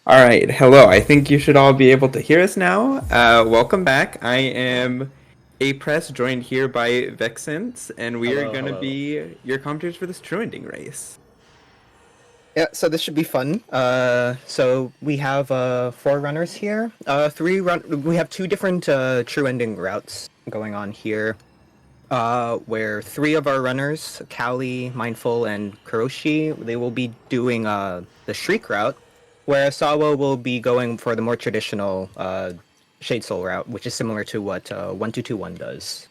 All right, hello. I think you should all be able to hear us now. Welcome back. I am A Press, joined here by Vexence, and we are Hello, going to hello. be your commentators for this true ending race. Yeah, so this should be fun. So we have four runners here. We have two different true ending routes going on here. Where three of our runners, Kali, Mindful, and Kuroshi, they will be doing the Shriek route, where Sawa will be going for the more traditional Shade Soul route, which is similar to what 1221 does.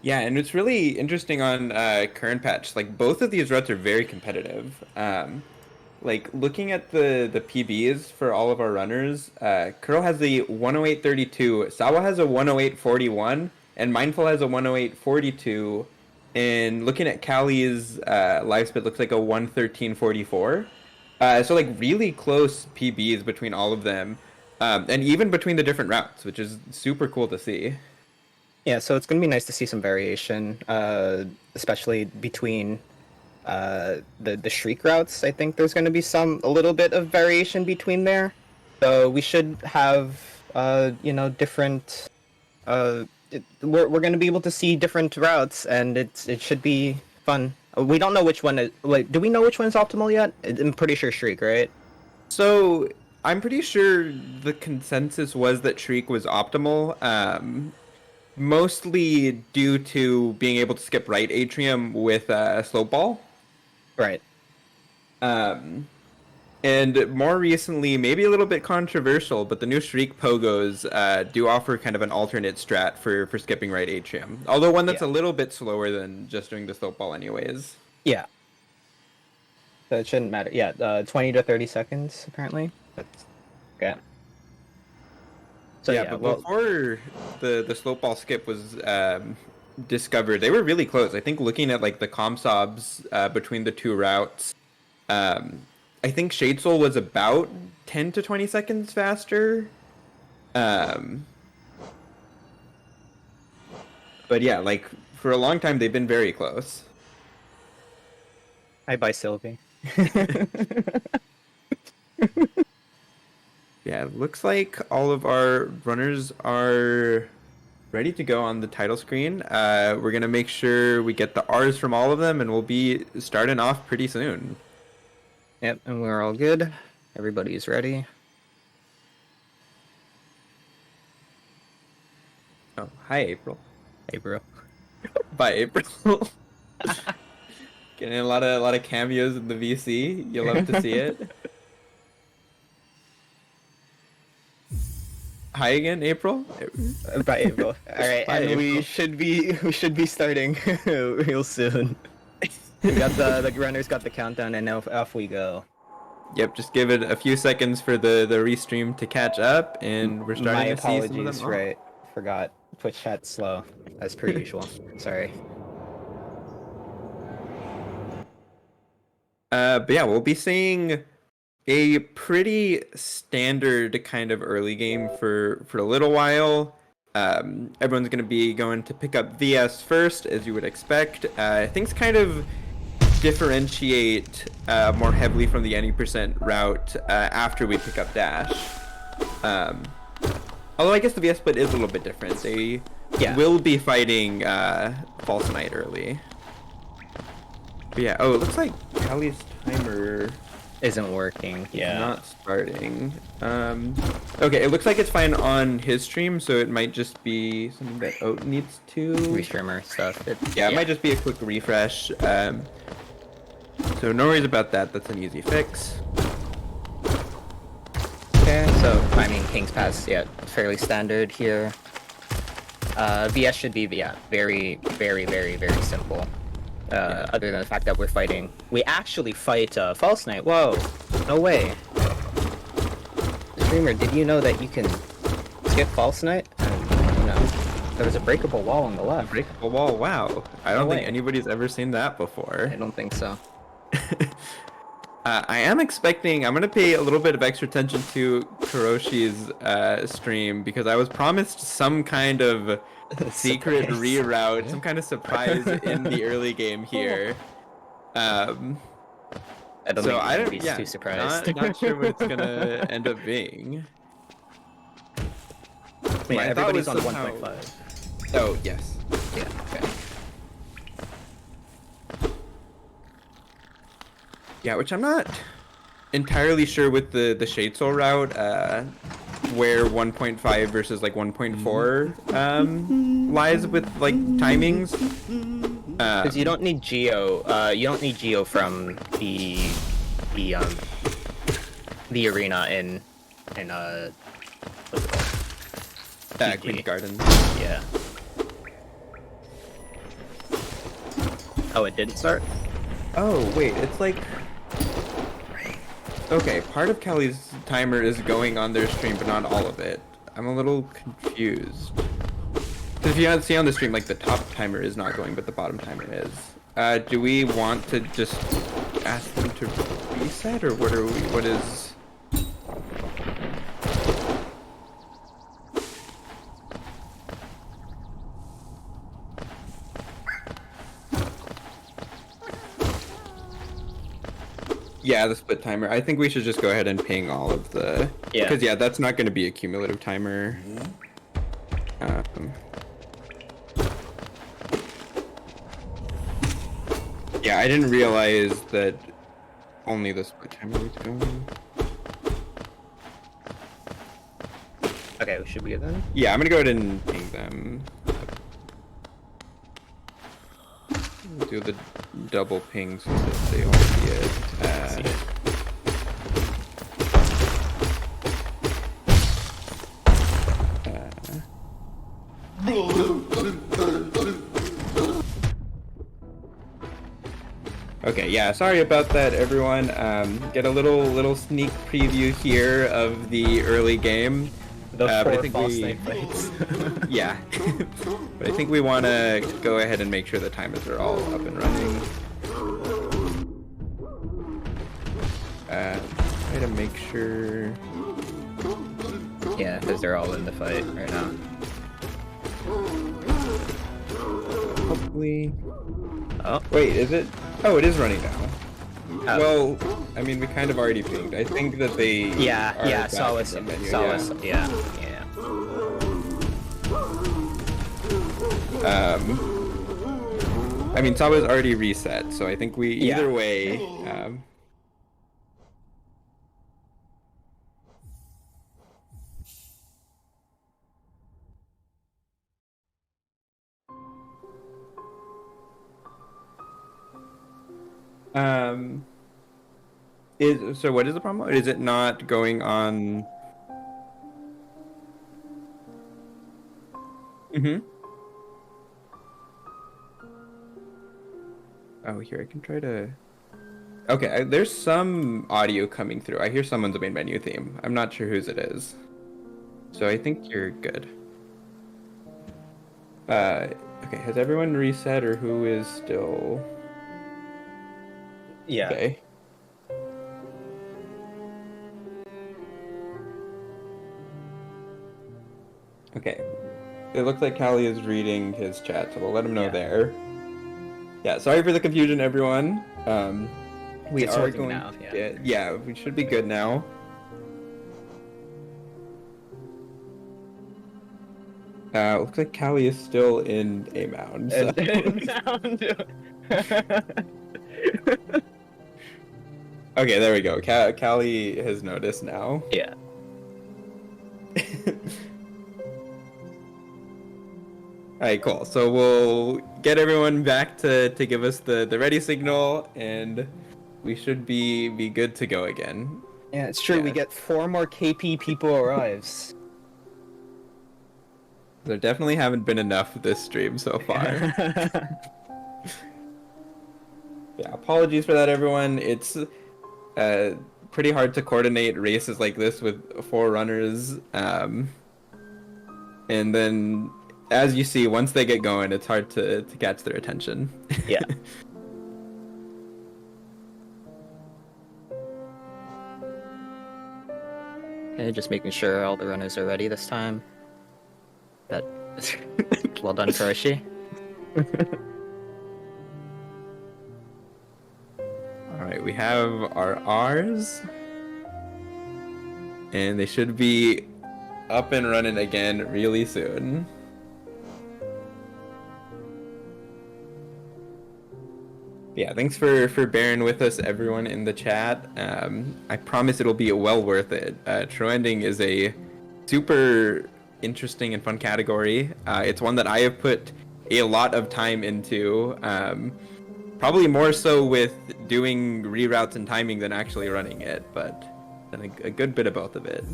Yeah, and it's really interesting on current patch. Like both of these routes are very competitive. Like looking at the PBs for all of our runners, Kuro has the 108.32, Sawa has a 108.41, and Mindful has a 108.42. And looking at Kali's live split looks like a 113.44. So like really close PBs between all of them, and even between the different routes, which is super cool to see. Yeah, so it's gonna be nice to see some variation, especially between the Shriek routes. I think there's gonna be a little bit of variation between there. So we should have different we're gonna be able to see different routes, and it should be fun. We don't know which one is like. Do we know which one is optimal yet? I'm pretty sure Shriek, right? So I'm pretty sure the consensus was that Shriek was optimal, mostly due to being able to skip right atrium with slow ball. Right. Um, and more recently, maybe a little bit controversial, but the new Shriek Pogos do offer kind of an alternate strat for skipping right atrium. Although one that's Yeah. a little bit slower than just doing the slow ball anyways. Yeah. So it shouldn't matter. Yeah. 20 to 30 seconds apparently. That's yeah. So Yeah, yeah. but Well. before the slope ball skip was discovered, they were really close. I think looking at like the comsobs between the two routes, um, I think Shade Soul was about 10 to 20 seconds faster. Um, but yeah, like for a long time they've been very close. Hi, bye, Sylvie. Yeah, it looks like all of our runners are ready to go on the title screen. We're gonna make sure we get the R's from all of them, and we'll be starting off pretty soon. Yep, and we're all good. Everybody's ready. Oh, hi, April. Hey, bro. Bye, April. Getting a lot of cameos in the VC. You'll love to see it. Hi again, April. Bye, bro. All right, Bye, and we April. should be starting real soon. We got the runners got the countdown, and now off we go. Yep, just give it a few seconds for the restream to catch up, and we're My starting to see some of them apologies, off. right? Forgot. Twitch chat slow as per usual. Sorry. But yeah, we'll be seeing a pretty standard kind of early game for a little while. Everyone's going to be going to pick up VS first, as you would expect. Things kind of differentiate more heavily from the any percent route after we pick up Dash. Um, Although I guess the VS split is a little bit different. They Yeah. will be fighting False Knight early. But yeah, oh, it looks like Kali's timer Isn't working. Yeah. not starting. Okay, it looks like it's fine on his stream, so it might just be something that Oat needs to. Restreamer stuff. Yeah, it might just be a quick refresh. So no worries about that. That's an easy fix. Okay, so I mean King's Pass, yeah, fairly standard here. VS should be very, very, very, very simple. Other than the fact that we actually fight False Knight. Whoa, no way. Streamer, did you know that you can skip False Knight? And, there was a breakable wall on the left. Breakable wall. Wow, I No don't think way. anybody's ever seen that before. I don't think so. I am expecting. I'm gonna pay a little bit of extra attention to Kuroshi's stream because I was promised some kind of secret Surprise. reroute, some kind of surprise in the early game here. Um, I don't So think he's I gonna don't, be yeah, too surprised. not sure what it's gonna end up being. Yeah, My thought everybody's was on somehow. 1.5. Oh yes, Yeah. Okay. yeah, which I'm not entirely sure with the Shade Soul route, where 1.5 versus like 1.4 lies with like timings. Because you Um, don't need Geo. You don't need Geo from the um the arena in what's it called? Queen's PG. Garden. Yeah. Oh, it didn't start? Oh wait, it's like okay, part of Kelly's timer is going on their stream, but not all of it. I'm a little confused. 'Cause if you see on the stream, like the top timer is not going, but the bottom timer is. Do we want to just ask them to reset, or what are we? What is? Yeah, the split timer. I think we should just go ahead and ping all of the. Yeah. Because yeah, that's not going to be a cumulative timer. Um, yeah, I didn't realize that only the split timer was going. Okay, should we get them? Yeah, I'm gonna go ahead and ping them. Do the double ping so that they all see it. See it. Okay, yeah, sorry about that, everyone. Get a little sneak preview here of the early game. The But I four think false we, night fights. yeah, but I think we want to go ahead and make sure the timers are all up and running. Try to make sure. Yeah, because they're all in the fight right now. Hopefully. Oh. Wait, is it? Oh, it is running now. Oh. Well, I mean, we kind of already pinged. I think that they. Yeah, are yeah, back Solace, in the menu, Solace, yeah, yeah. I mean, Sawa's already reset, so I think we either Yeah. way. Um, so what is the problem? Is it not going on? Mm-hmm. Oh, here I can try to. Okay, there's some audio coming through. I hear someone's main menu theme. I'm not sure whose it is. So I think you're good. Okay, has everyone reset or who is still? Yeah. Okay. Okay. It looks like Callie is reading his chat, so we'll let him know Yeah. there. Yeah, sorry for the confusion, everyone. We It's are working going now, to yeah. get, yeah, we should be good now. Looks like Callie is still in a mound. So. Okay, there we go. Callie has noticed now. Yeah. All right, cool. So we'll get everyone back to give us the ready signal, and we should be good to go again. Yeah, it's true. Yeah. We get 4 more KP people arrives. There definitely haven't been enough this stream so far. Yeah, apologies for that, everyone. It's pretty hard to coordinate races like this with 4 runners. And then, as you see, once they get going, it's hard to catch their attention. Yeah. Okay, just making sure all the runners are ready this time. That well done, All right, we we have our R's, and they should be up and running again really soon. Yeah, thanks for bearing with us, everyone in the chat. I promise it'll be well worth it. True Ending is a super interesting and fun category. It's one that I have put a lot of time into. Probably more so with doing reroutes and timing than actually running it, but done a good bit of both of it.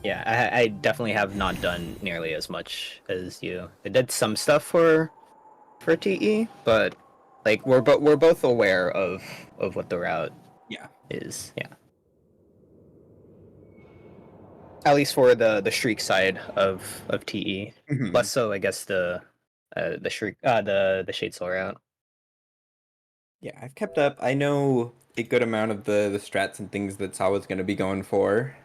Yeah, I definitely have not done nearly as much as you. I did some stuff for TE, but like we're both aware of what the route Yeah. is. Yeah. At least for the shriek side of TE. Mhm. Less so, I guess the shriek the Shade Soul route. Yeah, I've kept up. I know a good amount of the strats and things that Sawa's going to be going for.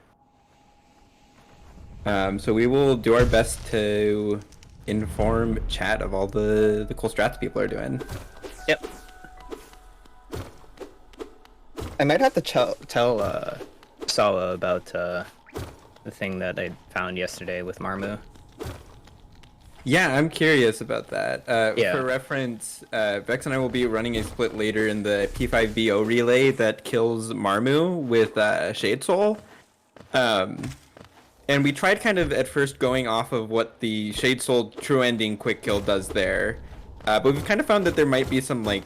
So we will do our best to inform chat of all the cool strats people are doing. Yep. I might have to tell Sawa about the thing that I found yesterday with Marmu. Yeah, I'm curious about that. Yeah. For reference, Vex and I will be running a split later in the P5BO relay that kills Marmu with Shade Soul. And we tried kind of at first going off of what the Shade Soul True Ending quick kill does there. But we've kind of found that there might be some like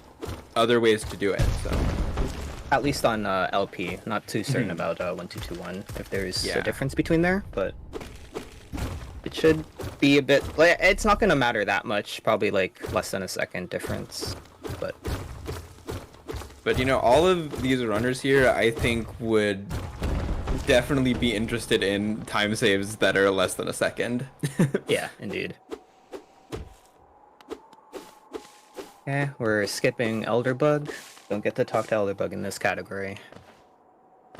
other ways to do it. So At least on LP, not too certain about 1221 if there's a difference between there, but it should be a bit like it's not gonna matter that much, probably like less than a second difference, but you know, all of these runners here I think would definitely be interested in time saves that are less than a second. yeah, indeed. Yeah, we're skipping Elderbug. Don't get to talk to Elderbug in this category.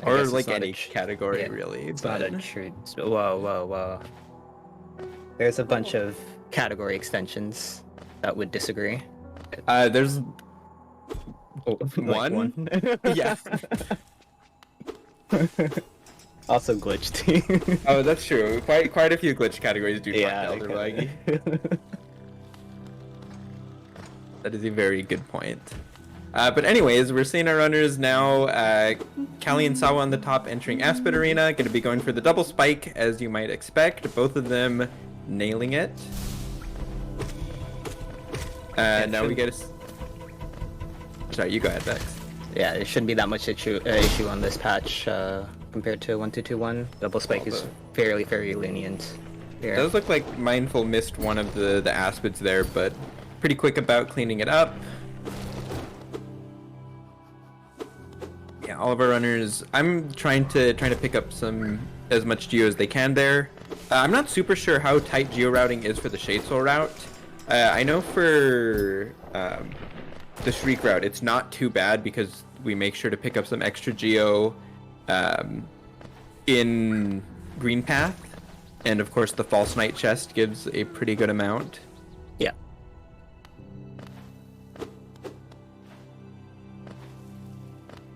Or like any category, really. It's not a true. Whoa. There's a bunch of category extensions that would disagree. There's Like one. Yeah. Also glitched. Oh, that's true. Quite a few glitch categories do talk to okay. Elderbug. That is a very good point. But anyways, we're seeing our runners now. Callie and Sawa on the top entering Aspid Arena. Going to be going for the double spike, as you might expect. Both of them nailing it. Now we get a... Sorry, you go ahead, Vex. Yeah, it shouldn't be that much issue on this patch compared to 1221. Double spike is fairly lenient. It does look like Mindful missed one of the Aspids there, but pretty quick about cleaning it up. Yeah, all of our runners. I'm trying to pick up as much geo as they can there. I'm not super sure how tight geo routing is for the Shade Soul route. I know for the Shriek route, it's not too bad because we make sure to pick up some extra geo in Green Path, and of course the False Knight chest gives a pretty good amount. Yeah.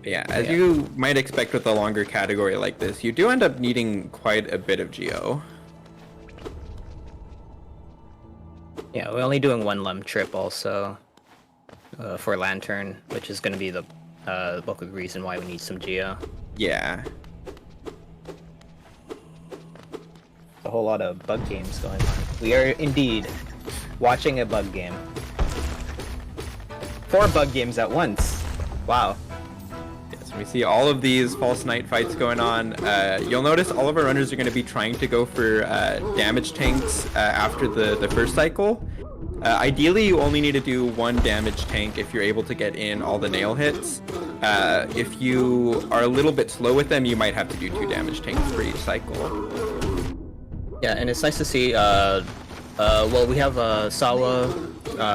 Yeah, as you might expect with a longer category like this, you do end up needing quite a bit of geo. Yeah, we're only doing one lem trip also for Lantern, which is going to be the bulk of the reason why we need some geo. Yeah. A whole lot of bug games going on. We are indeed watching a bug game. 4 bug games at once. Wow. Yes, we see all of these False Knight fights going on. You'll notice all of our runners are going to be trying to go for damage tanks after the first cycle. Ideally, you only need to do 1 damage tank if you're able to get in all the nail hits. If you are a little bit slow with them, you might have to do 2 damage tanks for each cycle. Yeah, and it's nice to see, well, we have Sawa,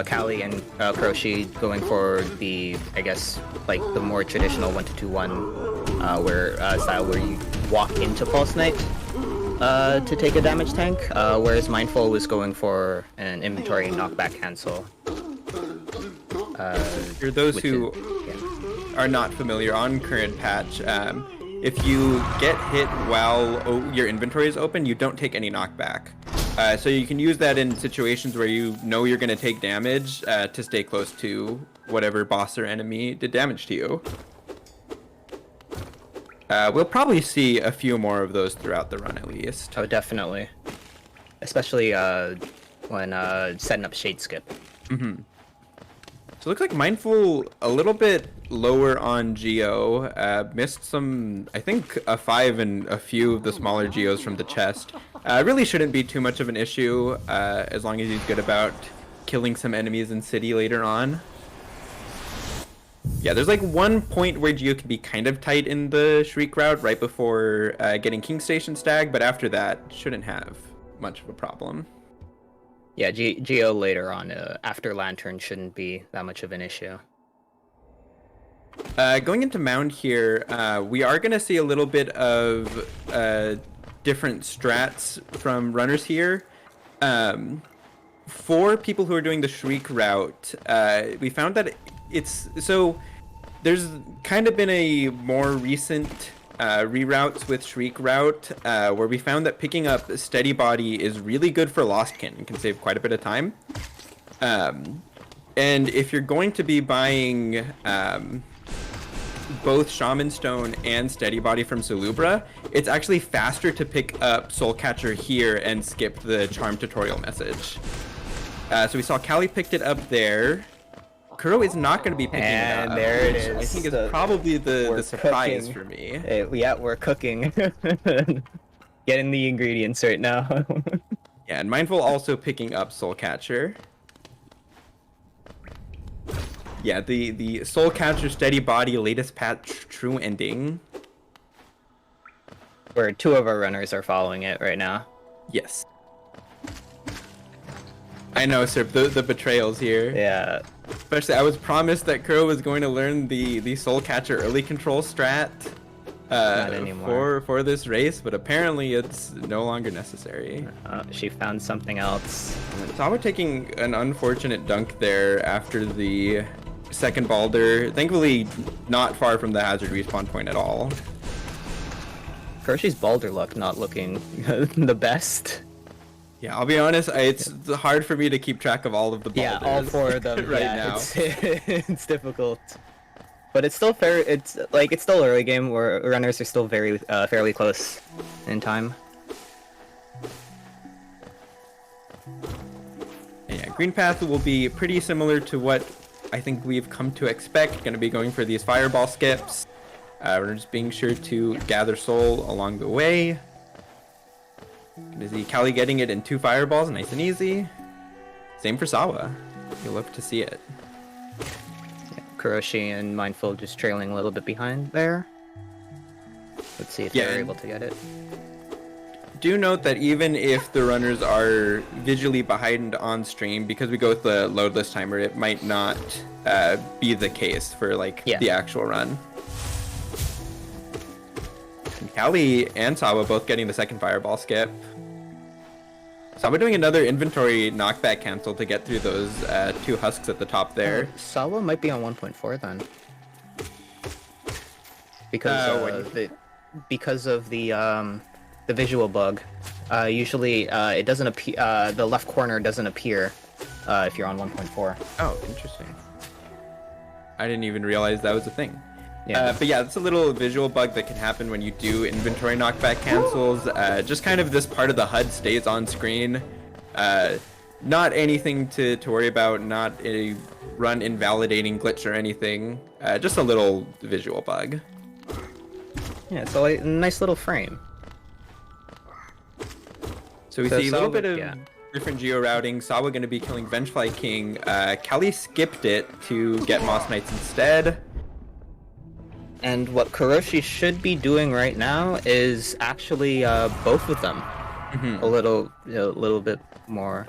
Callie, and Kroshi going for the, I guess, like the more traditional 1-2-1 style where you walk into False Knight to take a damage tank, whereas Mindful was going for an inventory knockback cancel. For those who are not familiar on current patch, if you get hit while your inventory is open, you don't take any knockback. So you can use that in situations where you know you're going to take damage to stay close to whatever boss or enemy did damage to you. We'll probably see a few more of those throughout the run at least. Oh, definitely. Especially when setting up Shade Skip. Mm-hmm. So it looks like Mindful a little bit lower on Geo. Missed some, I think, a 5 and a few of the smaller Geos from the chest. Really shouldn't be too much of an issue as long as he's good about killing some enemies in City later on. Yeah, there's like one point where Geo can be kind of tight in the Shriek route right before getting King Station Stag, but after that, shouldn't have much of a problem. Yeah, Geo later on after Lantern shouldn't be that much of an issue. Going into Mound here, we are going to see a little bit of different strats from runners here. For people who are doing the Shriek route, we found that there's kind of been a more recent reroutes with Shriek route where we found that picking up Steady Body is really good for Lostkin and can save quite a bit of time. And if you're going to be buying both Shaman Stone and Steady Body from Salubra, it's actually faster to pick up Soul Catcher here and skip the Charm tutorial message. So we saw Callie picked it up there. Kuro is not going to be picking it up. And there it is. I think it's probably the surprise for me. Yeah, we're cooking. Getting the ingredients right now. Yeah, and Mindful also picking up Soul Catcher. Yeah, the Soul Catcher Steady Body latest patch true ending. Where 2 of our runners are following it right now. Yes. I know, sir. The betrayals here. Yeah. Especially, I was promised that Kuro was going to learn the Soul Catcher early control strat for this race, but apparently it's no longer necessary. She found something else. Sawa taking an unfortunate dunk there after the second Balder. Thankfully, not far from the hazard respawn point at all. Kuroshi's Balder luck not looking the best. Yeah, I'll be honest, it's hard for me to keep track of all of the Balders. Yeah, all 4 of them right now. It's difficult. But it's still fair. It's still early game where runners are still very fairly close in time. Yeah, Green Path will be pretty similar to what I think we've come to expect. Going to be going for these fireball skips. We're just being sure to gather soul along the way. Gonna see Callie getting it in 2 fireballs, nice and easy. Same for Sawa. You'll love to see it. Yeah, Kuroshi and Mindful just trailing a little bit behind there. Let's see if they're able to get it. Do note that even if the runners are visually behind on stream, because we go with the loadless timer, it might not be the case for the actual run. And Callie and Sawa both getting the second fireball skip. Sawa doing another inventory knockback cancel to get through those 2 husks at the top there. Sawa might be on 1.4 then. Because of the visual bug. Usually it doesn't appear, the left corner doesn't appear if you're on 1.4. Oh, interesting. I didn't even realize that was a thing. Yeah. But yeah, it's a little visual bug that can happen when you do inventory knockback cancels. Just kind of this part of the HUD stays on screen. Not anything to worry about, not a run invalidating glitch or anything. Just a little visual bug. Yeah, it's a nice little frame. So we see a little bit of different geo-routing. Sawa going to be killing Vengefly King. Callie skipped it to get Moss Knights instead. And what Kuroshi should be doing right now is actually both of them. A little bit more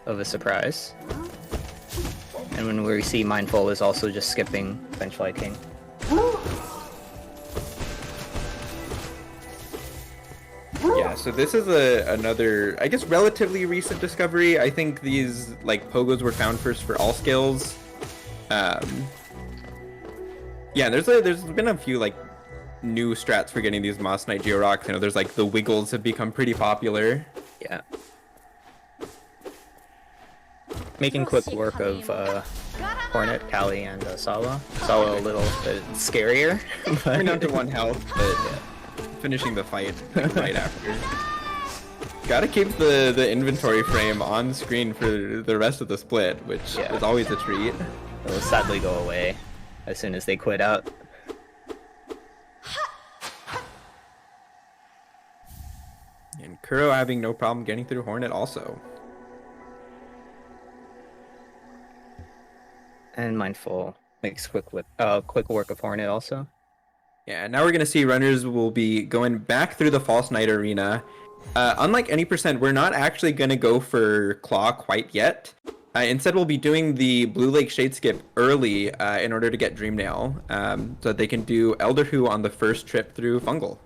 of a surprise. And when we see Mindful is also just skipping Vengefly King. Yeah, so this is another, I guess, relatively recent discovery. I think these pogos were found first for all skills. Yeah, there's been a few like new strats for getting these Moss Knight Georocks. You know, there's like the Wiggles have become pretty popular. Yeah. Making quick work of Hornet, Kali, and Sawa. Sawa a little bit scarier. We're down to But 1 health, but finishing the fight like, right after. Gotta keep the inventory frame on screen for the rest of the split, which is always a treat. it'll sadly go away as soon as they quit out. And Kuro having no problem getting through Hornet also. And Mindful makes quick work of Hornet also. Yeah, now we're gonna see runners will be going back through the False Knight arena. Unlike any percent, we're not actually gonna go for Claw quite yet. Instead, we'll be doing the Blue Lake Shade Skip early in order to get Dreamnail, so that they can do Elder Who on the first trip through Fungal.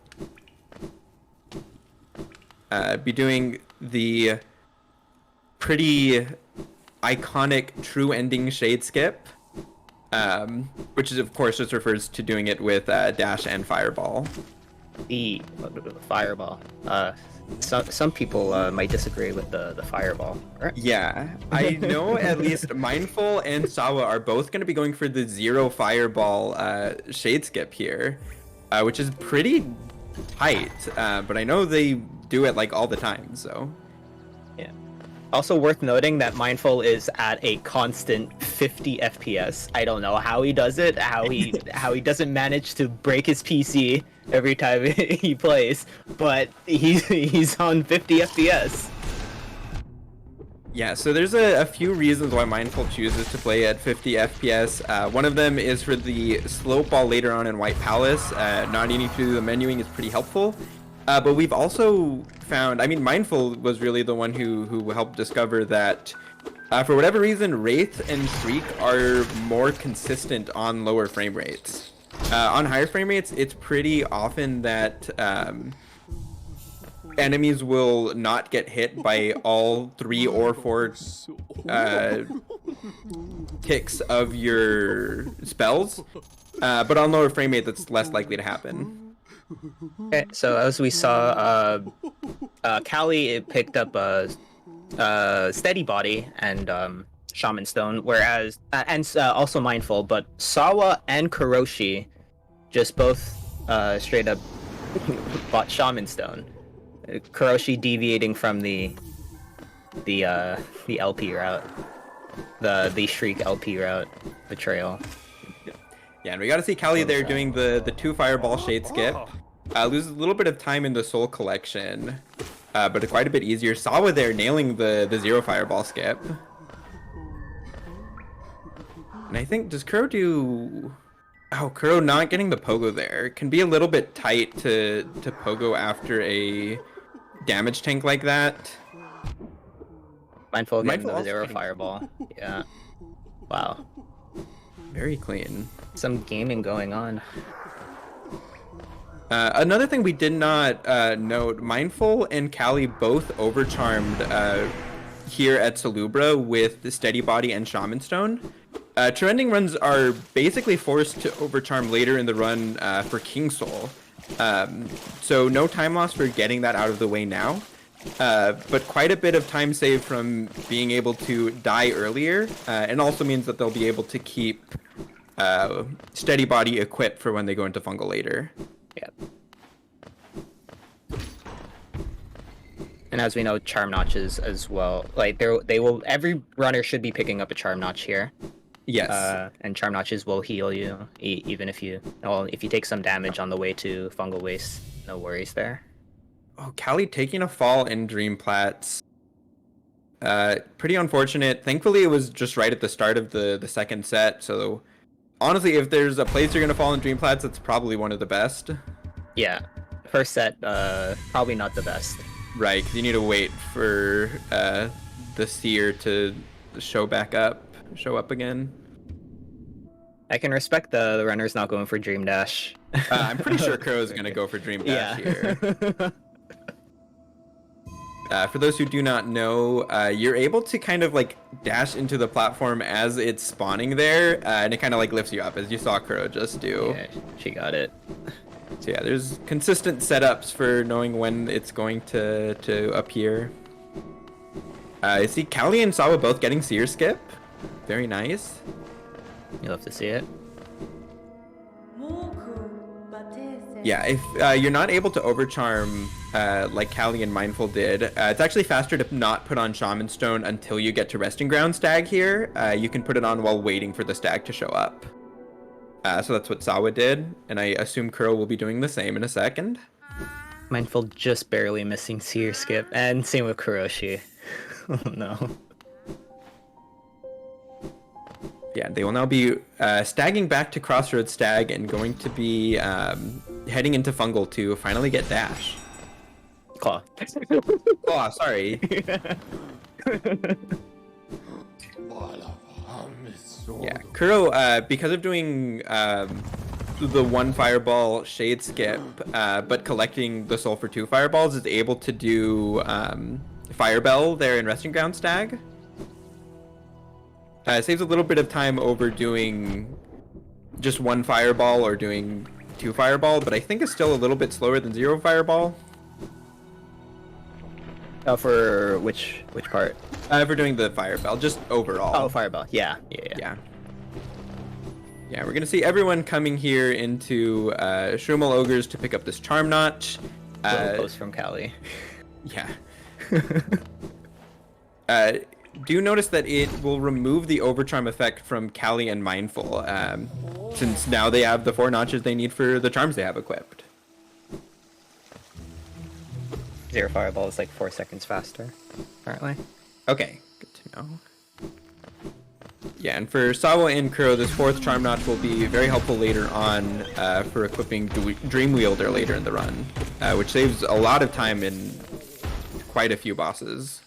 Be doing the pretty iconic True Ending Shade Skip, which is of course just refers to doing it with Dash and Fireball. The Fireball. Some people might disagree with the Fireball. Right? Yeah, I know at least Mindful and Sawa are both going to be going for the 0 Fireball Shade Skip here, which is pretty tight, but I know they do it like all the time, so... Yeah. Also worth noting that Mindful is at a constant 50 FPS. I don't know how he does it, how he doesn't manage to break his PC every time he plays, but he's on 50 FPS. Yeah, so there's a few reasons why Mindful chooses to play at 50 FPS. One of them is for the slope ball later on in White Palace. Not needing to do the menuing is pretty helpful. But we've also found, I mean, Mindful was really the one who helped discover that for whatever reason, Wraith and Shriek are more consistent on lower frame rates. On higher frame rates, it's pretty often that enemies will not get hit by all 3 or 4 ticks of your spells, but on lower frame rate, that's less likely to happen. Okay, so as we saw, Kali picked up a steady body and Shaman Stone, whereas and also Mindful, but Sawa and Kuroshi just both straight up bought Shaman Stone. Kuroshi deviating from the LP route, the Shriek LP route, Betrayal. Yeah, and we got to see Kali there doing the 2 Fireball Shade Skip. Loses a little bit of time in the Soul Collection, but quite a bit easier. Sawa there nailing the 0 Fireball Skip. And I think, does Kuro do... Oh, Kuro not getting the Pogo there. Can be a little bit tight to Pogo after a damage tank like that. Mindful getting the 0 Fireball. Yeah. Wow. Very clean. Some gaming going on. Another thing we did not note, Mindful and Kali both overcharmed here at Salubra with the Steady Body and Shaman Stone. True Ending runs are basically forced to overcharm later in the run for King Soul. So no time loss for getting that out of the way now. But quite a bit of time saved from being able to die earlier, and also means that they'll be able to keep Steady Body equipped for when they go into Fungal later. Yeah. And as we know, Charm Notches as well. Like every runner should be picking up a Charm Notch here. Yes. And Charm Notches will heal you even if you take some damage on the way to Fungal Waste. No worries there. Oh, Kali taking a fall in Dream Plats. Pretty unfortunate. Thankfully, it was just right at the start of the second set. So, honestly, if there's a place you're gonna fall in Dream Plats, it's probably one of the best. Yeah, first set, probably not the best. Right, because you need to wait for the Seer to show up again. I can respect the runners not going for Dream Dash. I'm pretty sure Kuro's gonna go for Dream Dash here. For those who do not know, you're able to kind of like dash into the platform as it's spawning there, and it kind of like lifts you up, as you saw Kuro just do. Yeah, she got it. So yeah, there's consistent setups for knowing when it's going to appear. I see Callie and Sawa both getting Seer Skip. Very nice. You'll have to see it. Yeah, if you're not able to overcharm like Callie and Mindful did, it's actually faster to not put on Shaman Stone until you get to Resting Ground Stag here. You can put it on while waiting for the stag to show up. So that's what Sawa did, and I assume Kuro will be doing the same in a second. Mindful just barely missing Seer Skip, and same with Kuroshi. Oh no. Yeah, they will now be stagging back to Crossroads Stag and going to be heading into Fungal to finally get Dash. Claw. Oh, sorry. Yeah, Kuro, because of doing the one fireball Shade Skip, but collecting the soul for 2 fireballs, is able to do Fire Bell there in Resting Ground Stag. Saves a little bit of time over doing just 1 fireball or doing 2 fireball, but I think it's still a little bit slower than 0 fireball. For which part? For doing the fireball, just overall. Oh, fireball. Yeah. Yeah, we're gonna see everyone coming here into Shroomel Ogres to pick up this Charm Notch. Post from Callie. Yeah. Do notice that it will remove the overcharm effect from Callie and Mindful, since now they have the 4 notches they need for the charms they have equipped. 0 fireball is like 4 seconds faster, apparently. Okay, good to know. Yeah, and for Sawa and Kuro, this 4th charm notch will be very helpful later on for equipping Dream Wielder later in the run, which saves a lot of time in quite a few bosses.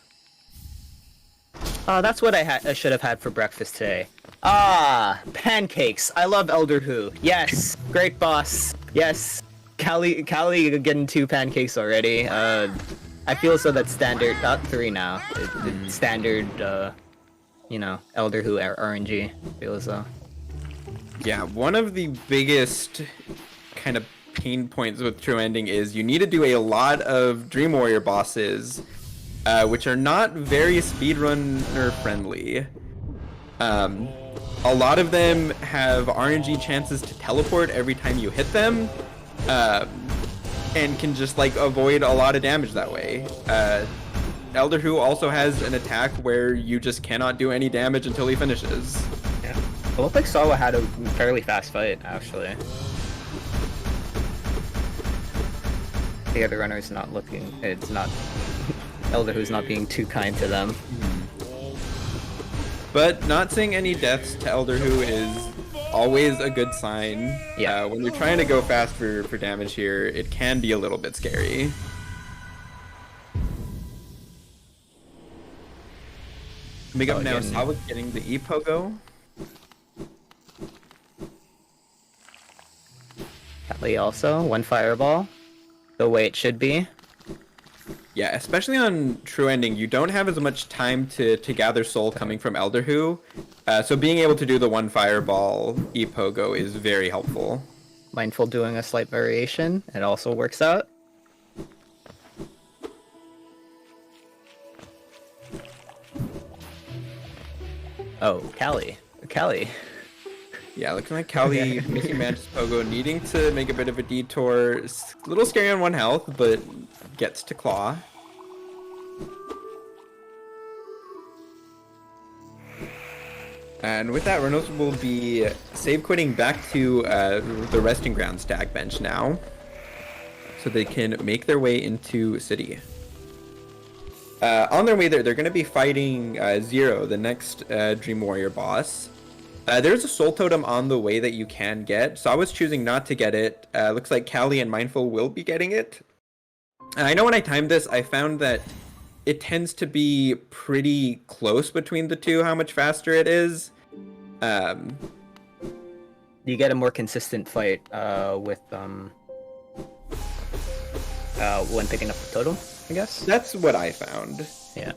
That's what I should have had for breakfast today. Pancakes. I love Elder Who. Yes, great boss. Yes, Callie getting 2 pancakes already. I feel so that's standard. 3 now. Standard. You know, Elder Who RNG. Feel as though. Yeah, one of the biggest kind of pain points with True Ending is you need to do a lot of Dream Warrior bosses, which are not very speedrunner friendly. A lot of them have RNG chances to teleport every time you hit them, and can just like avoid a lot of damage that way. Elder Who also has an attack where you just cannot do any damage until he finishes. Yeah. It looked like Sawa had a fairly fast fight, actually. The other runner's not looking. It's not. Elder Who's not being too kind to them. But not seeing any deaths to Elder Who is always a good sign. Yeah. When you're trying to go fast for damage here, it can be a little bit scary. Big up now, Sawa getting the E-Pogo. Callie also, 1 fireball. The way it should be. Yeah, especially on True Ending, you don't have as much time to gather soul coming from Elder Who. So being able to do the 1 fireball E-Pogo is very helpful. Mindful doing a slight variation. It also works out. Oh, Callie. Yeah, looking like Callie missing Mantis Pogo, needing to make a bit of a detour. It's a little scary on 1 health, but gets to Claw. And with that, Reynolds will be save quitting back to the Resting Ground Stag bench now, so they can make their way into City. On their way there, they're going to be fighting Zero, the next Dream Warrior boss. There's a Soul Totem on the way that you can get, so I was choosing not to get it. Looks like Callie and Mindful will be getting it. I know when I timed this, I found that it tends to be pretty close between the two, how much faster it is. You get a more consistent fight with when picking up the totem, I guess. That's what I found. Yeah.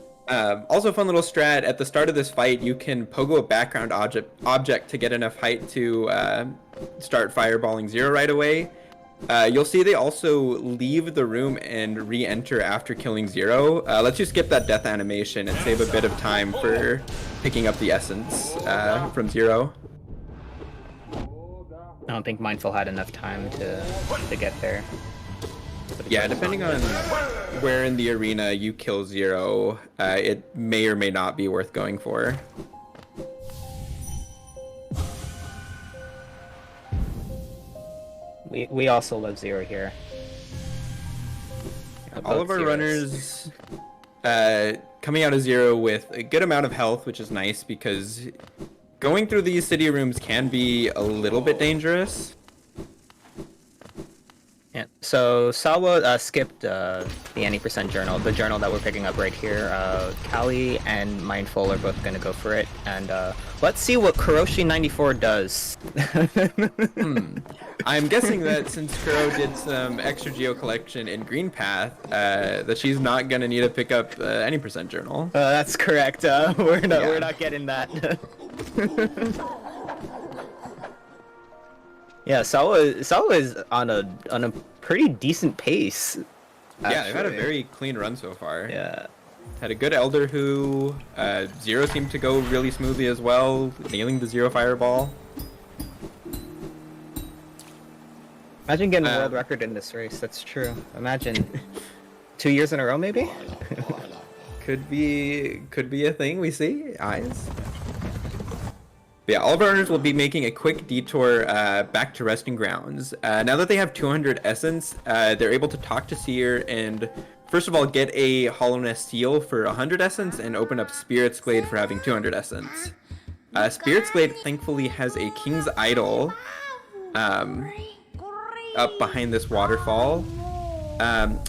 Also, a fun little strat. At the start of this fight, you can pogo a background object to get enough height to start fireballing Zero right away. You'll see they also leave the room and re-enter after killing Zero. Let's just skip that death animation and save a bit of time for picking up the essence from Zero. I don't think Mindful had enough time to get there. Yeah, depending on where in the arena you kill Zero, it may or may not be worth going for. We also love Zero here. All of our runners coming out of Zero with a good amount of health, which is nice because going through these city rooms can be a little bit dangerous. Yeah. So Sawa skipped the any percent journal, the journal that we're picking up right here. Callie and Mindful are both gonna go for it, and let's see what Kuroshi94 does. I'm guessing that since Kuro did some extra geo collection in Green Path, that she's not gonna need to pick up any percent journal. That's correct. We're not getting that. Yeah, Sawa is on a pretty decent pace. Yeah, they've had a very clean run so far. Yeah. Had a good Elder who Zero seemed to go really smoothly as well, nailing the Zero fireball. Imagine getting a world record in this race. That's true. Imagine 2 years in a row, maybe. Could be a thing we see. Eyes. But yeah, all of our runners will be making a quick detour back to Resting Grounds. Now that they have 200 essence, they're able to talk to Seer and first of all get a Hollowness Seal for 100 essence and open up Spirit's Glade for having 200 essence. Spirit's Glade thankfully has a King's Idol up behind this waterfall.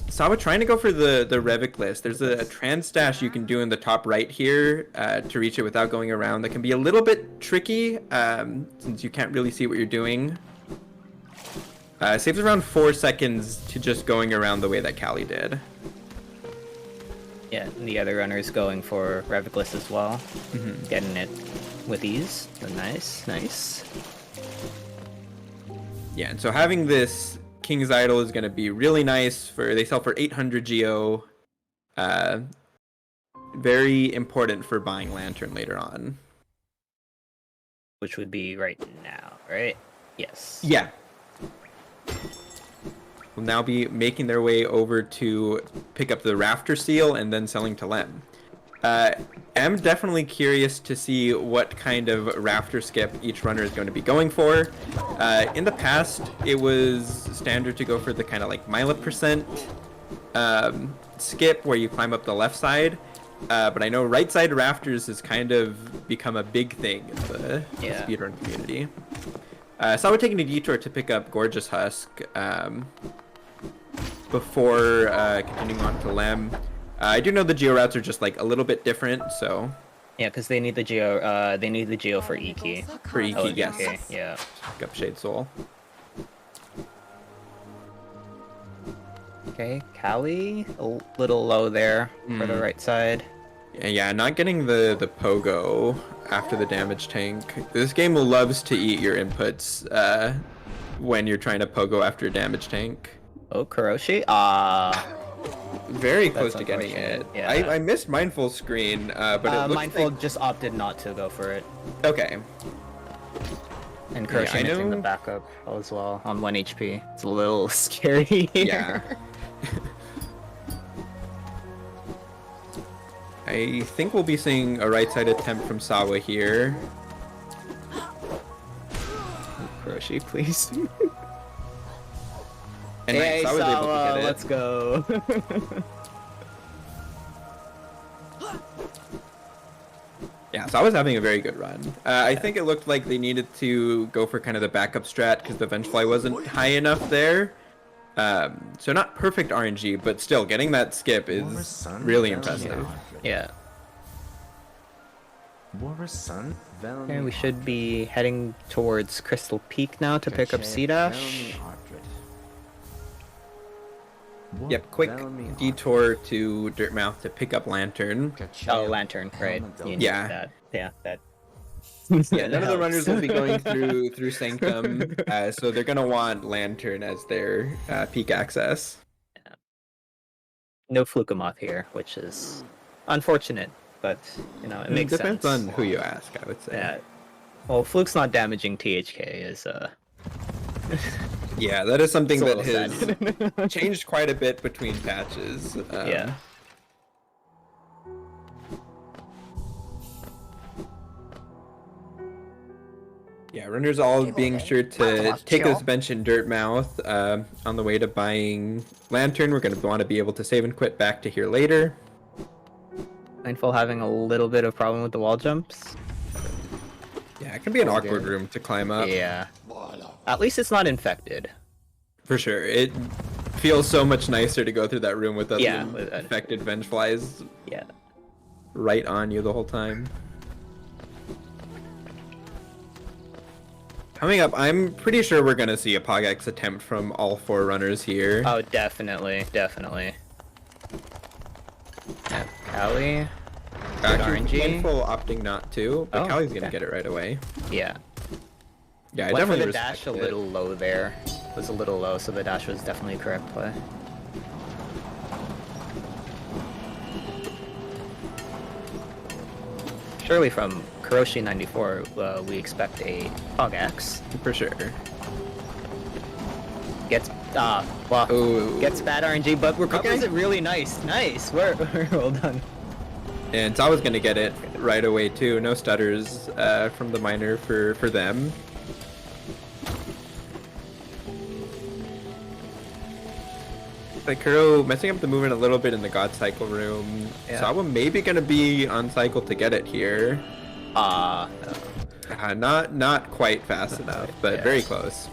Sawa trying to go for the Revic list. There's a trans stash you can do in the top right here to reach it without going around. That can be a little bit tricky since you can't really see what you're doing. Saves around 4 seconds to just going around the way that Callie did. Yeah, and the other runner's going for Revic list as well. Getting it with ease. So nice. Yeah, and so having this King's Idol is going to be really nice. They sell for 800 geo. Very important for buying Lantern later on. Which would be right now, right? Yes. Yeah. Will now be making their way over to pick up the Rafter Seal and then selling to Lem. I'm definitely curious to see what kind of Rafter skip each runner is going to be going for. In the past, it was standard to go for the kind of like Mila percent skip where you climb up the left side. But I know right side Rafters has kind of become a big thing in the speedrun community. So I would take a detour to pick up Gorgeous Husk before continuing on to Lem. I do know the geo routes are just like a little bit different, so yeah, because they need the geo. They need the geo for Iki. For Iki, yes. Okay, yeah. Pick up Shade Soul. Okay, Callie, a little low there for the right side. Yeah, not getting the pogo after the damage tank. This game loves to eat your inputs when you're trying to pogo after a damage tank. Oh, Kuroshi. Very close to getting it. Yeah. I missed Mindful's screen, but it looks Mindful like... just opted not to go for it. Okay. And Kuroshi missing the backup as well on 1 HP. It's a little scary. Yeah. I think we'll be seeing a right side attempt from Sawa here. Kuroshi, please. And hey, Sawa was able to Sawa, get it. let's go. Yeah, so I was having a very good run. I think it looked like they needed to go for kind of the backup strat because the Vengefly wasn't high enough there. So not perfect RNG, but still getting that skip is really impressive. Yeah. And we should be heading towards Crystal Peak now to pick up C-Dash. Yep, quick detour to Dirtmouth to pick up Lantern. Oh, Lantern, right. You need Yeah. that. Yeah, that. Yeah, none of the helps. runners will be going through Sanctum, so they're gonna want Lantern as their peak access. No Flukamoth here, which is unfortunate, but it It makes depends sense. on who you ask, I would say. Yeah. Well, Fluke's not damaging THK is Yeah, that is something it's a that little has sad. changed quite a bit between patches. Yeah. Yeah, runners all being sure to take this bench in Dirtmouth on the way to buying Lantern. We're going to want to be able to save and quit back to here later. Mindful having a little bit of problem with the wall jumps. Yeah, it can be an All awkward good. room to climb up. Yeah. At least it's not infected. For sure. It feels so much nicer to go through that room without Yeah, the with that. infected vengeflies Yeah. right on you the whole time. Coming up, I'm pretty sure we're going to see a Pogax attempt from all four runners here. Oh, definitely, definitely. Yeah, Callie. Good RNG. Mindful opting not to, but Oh, Callie's going to okay. get it right away. Yeah. Yeah, I Went for definitely the dash a respect it. little low there. Was a little low, so the dash was definitely a correct play. Surely from Kuroshi 94, we expect a Pogax. For sure. Gets well, Ooh. gets bad RNG, but recovers Okay. it really nice. Nice, we're well done. And Zawa's going to get it right away too. No stutters from the miner for them. Like Kuro messing up the movement a little bit in the God Cycle room. Yeah. Zawa maybe going to be on cycle to get it here. Not quite fast enough, but Yes. very close.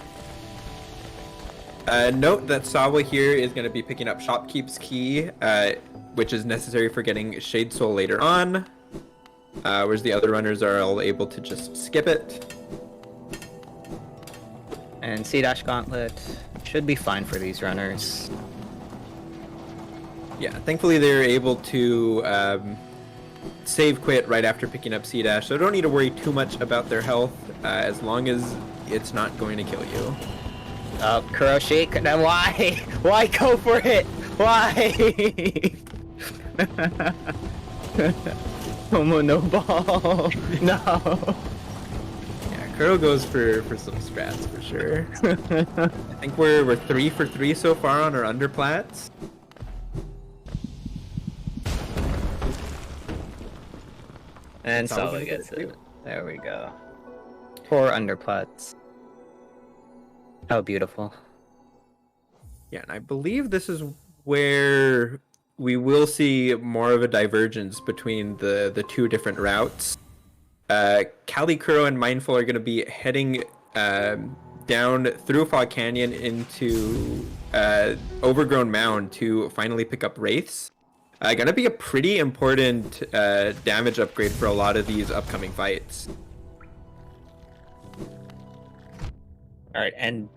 Note that Sawa here is going to be picking up Shopkeep's Key, which is necessary for getting Shade Soul later on, whereas the other runners are all able to just skip it. And C-Dash Gauntlet should be fine for these runners. Yeah, thankfully they're able to save quit right after picking up C-Dash, so don't need to worry too much about their health, as long as it's not going to kill you. Kuroshi, why? Why go for it? Why? Homo no ball. No. Yeah, Kuro goes for some strats for sure. I think we're 3 for 3 so far on our underplats. And That's how Sala we gets get it, it. There we go. 4 underplats. How beautiful. Yeah, and I believe this is where we will see more of a divergence between the two different routes. Kali, Kuro, and Mindful are going to be heading down through Fog Canyon into Overgrown Mound to finally pick up Wraiths. Gonna be a pretty important damage upgrade for a lot of these upcoming fights. Alright, and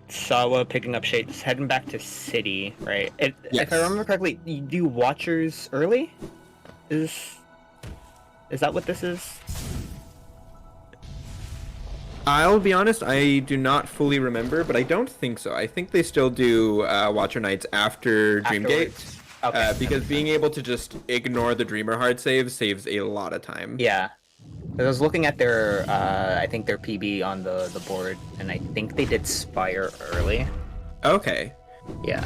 Sawa picking up Shades, heading back to City, right? If Yes. I remember correctly, you do Watchers early? Is that what this is? I'll be honest, I do not fully remember, but I don't think so. I think they still do Watcher Nights after Dreamgate. Afterwards? Okay. Because being able to just ignore the Dreamer hard save saves a lot of time. Yeah. I was looking at their, I think their PB on the board, and I think they did Spire early. Okay. Yeah.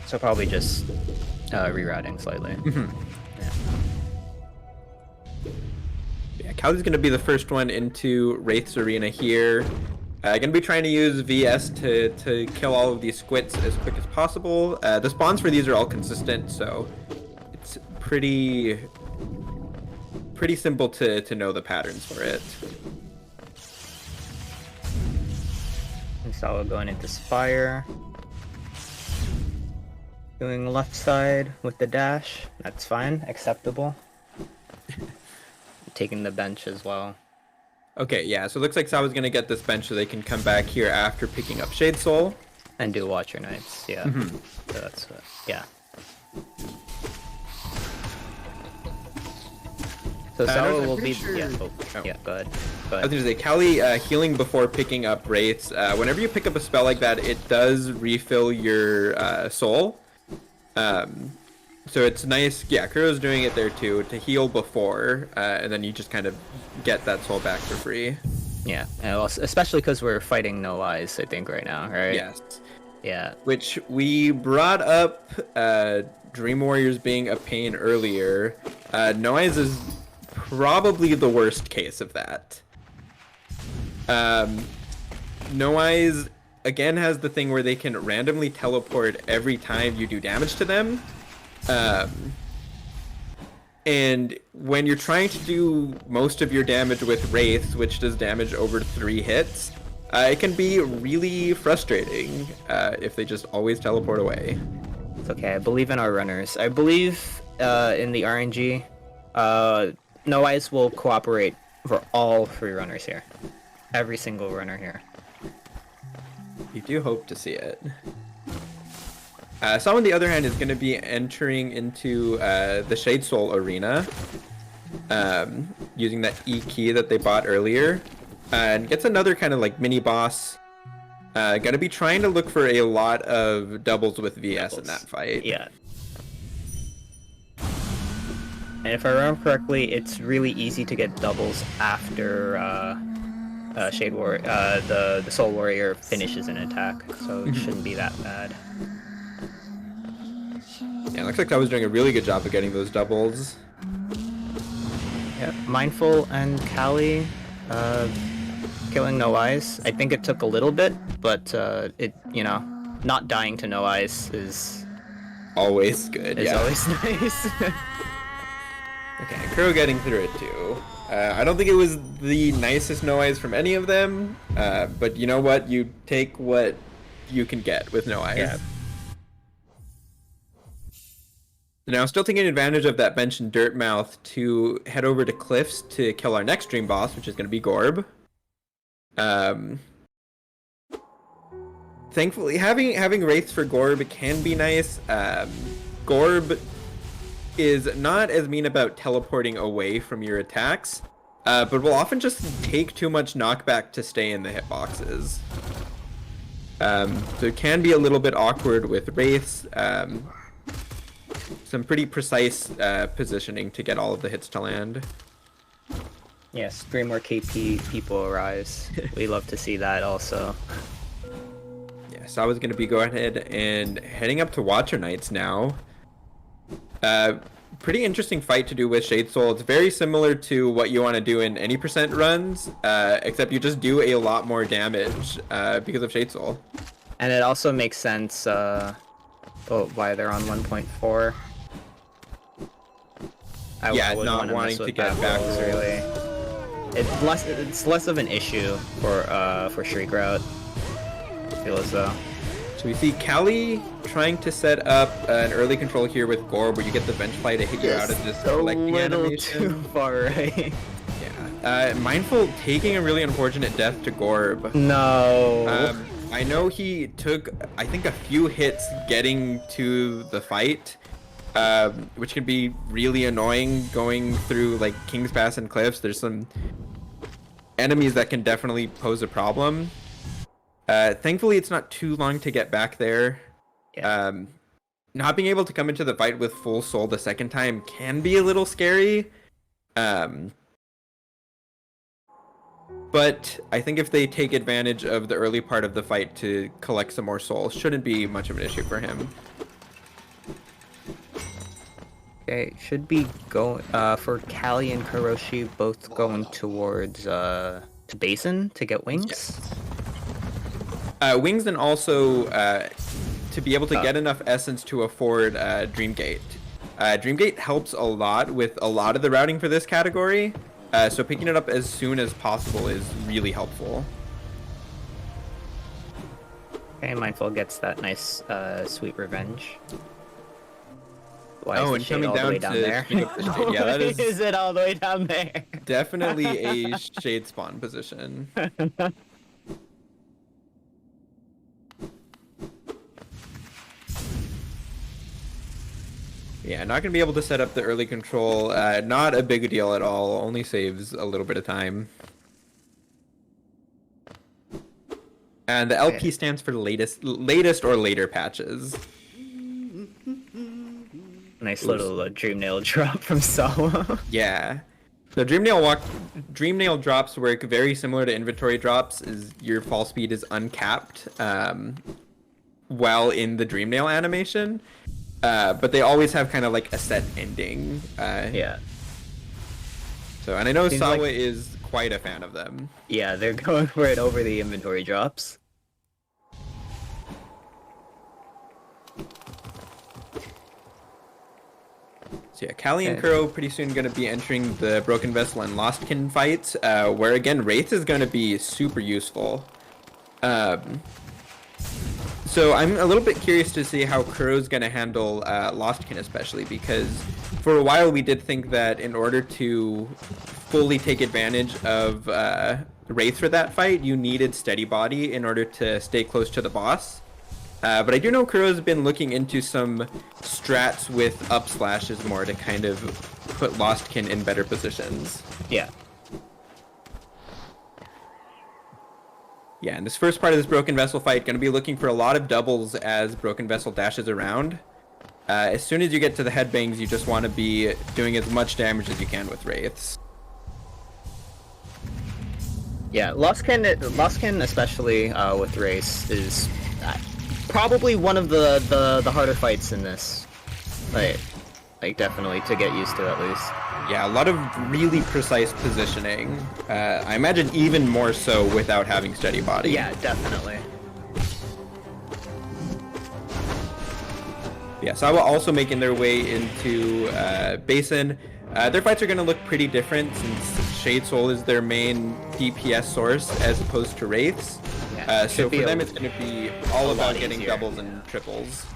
So probably just rerouting slightly. Yeah, Kali's going to be the first one into Wraith's Arena here. Going to be trying to use VS to kill all of these squits as quick as possible. The spawns for these are all consistent, so it's pretty simple to know the patterns for it. And Sawa going into Spire. Doing left side with the dash. That's fine. Acceptable. Taking the bench as well. Okay, yeah, so it looks like Sawa's going to get this bench so they can come back here after picking up Shade Soul. And do Watcher Knights, yeah. Mhm. So that's, yeah. So Notice Sawa I'm will pretty be, sure. yeah, oh, Oh. yeah, go ahead. I was gonna say, Callie, healing before picking up Wraiths. Whenever you pick up a spell like that, it does refill your soul. Um, so it's nice. Yeah, Kuro's doing it there too to heal before, and then you just kind of get that soul back for free. Yeah, and also, especially because we're fighting No Eyes, I think, right now, right? Yes. Yeah. Which we brought up Dream Warriors being a pain earlier. No Eyes is probably the worst case of that. No Eyes again has the thing where they can randomly teleport every time you do damage to them. Um, and when you're trying to do most of your damage with Wraiths, which does damage over 3 hits, it can be really frustrating if they just always teleport away. It's okay, I believe in our runners. I believe in the RNG. No Eyes will cooperate for all 3 runners here. Every single runner here. You do hope to see it. Some on the other hand is going to be entering into the Shade Soul arena, using that E key that they bought earlier, and gets another kind of like mini boss. Going to be trying to look for a lot of doubles with VS in that fight. Yeah. And if I remember correctly, it's really easy to get doubles after Shade War, the Soul Warrior finishes an attack, so it shouldn't be that bad. Yeah, it looks like I was doing a really good job of getting those doubles. Yeah, Mindful and Callie killing No Eyes. I think it took a little bit, but not dying to No Eyes is Always good, yeah. always nice. Okay, Crow getting through it too. I don't think it was the nicest no eyes from any of them, but you know what? You take what you can get with no eyes. Yeah. Now, still taking advantage of that mentioned Dirt Mouth to head over to Cliffs to kill our next dream boss, which is going to be Gorb. Thankfully, having Wraiths for Gorb can be nice. Gorb is not as mean about teleporting away from your attacks, but will often just take too much knockback to stay in the hitboxes. So it can be a little bit awkward with Wraiths. Some pretty precise positioning to get all of the hits to land. Yes, 3 more KP people arise. We love to see that also. Yes, I was going to be going ahead and heading up to Watcher Knights now. Pretty interesting fight to do with Shade Soul. It's very similar to what you want to do in any percent runs, except you just do a lot more damage because of Shade Soul. And it also makes sense why they're on 1.4. Yeah, wouldn't not wanna wanting mess with to get that back rolls, to really. It's less of an issue for Shriek Route. I feel as though. So we see Callie trying to set up an early control here with Gorb, where you get the bench fly to hit you out of this collecting animation. Too far right. Yeah. Mindful taking a really unfortunate death to Gorb. No. I know he took, I think, a few hits getting to the fight, which can be really annoying going through like King's Pass and Cliffs. There's some enemies that can definitely pose a problem. Thankfully, it's not too long to get back there. Yeah. Not being able to come into the fight with full soul the second time can be a little scary. But I think if they take advantage of the early part of the fight to collect some more souls, shouldn't be much of an issue for him. Okay, should be going for Callie and Kuroshi both going towards to Basin to get wings. Yes. Wings, and also to be able to get enough essence to afford Dreamgate. Dreamgate helps a lot with a lot of the routing for this category, so picking it up as soon as possible is really helpful. Okay, Mindful gets that nice sweet revenge. Why Oh, is the and shade coming all the down way down to there? pick up the shade. Yeah, that is Is it all the way down there? definitely a shade spawn position. Yeah, not gonna be able to set up the early control. Not a big deal at all. Only saves a little bit of time. And the LP stands for latest or later patches. Nice little dream nail drop from Sawa. Yeah. So Dreamnail drops work very similar to inventory drops. Is your fall speed is uncapped while in the Dreamnail animation, but they always have kind of like a set ending. Yeah. So, and I know Seems Sawa like- is quite a fan of them. Yeah, they're going for it over the inventory drops. So yeah, Callie and Kuro pretty soon going to be entering the Broken Vessel and Lostkin fights, where again Wraith is going to be super useful. So I'm a little bit curious to see how Kuro's going to handle Lostkin, especially because for a while we did think that in order to fully take advantage of Wraith for that fight, you needed Steady Body in order to stay close to the boss. But I do know Kuro's been looking into some strats with up slashes more to kind of put Lostkin in better positions. Yeah. Yeah, and this first part of this Broken Vessel fight, going to be looking for a lot of doubles as Broken Vessel dashes around. As soon as you get to the headbangs, you just want to be doing as much damage as you can with Wraiths. Yeah, Lostkin especially with Race is probably one of the harder fights in this. Like definitely to get used to at least. Yeah, a lot of really precise positioning. I imagine even more so without having Steady Body. Yeah, definitely. Yeah, Sawa also making their way into Basin. Their fights are going to look pretty different since Shade Soul is their main DPS source as opposed to Wraiths. Yeah, So for them it's going to be all about getting easier. doubles and triples.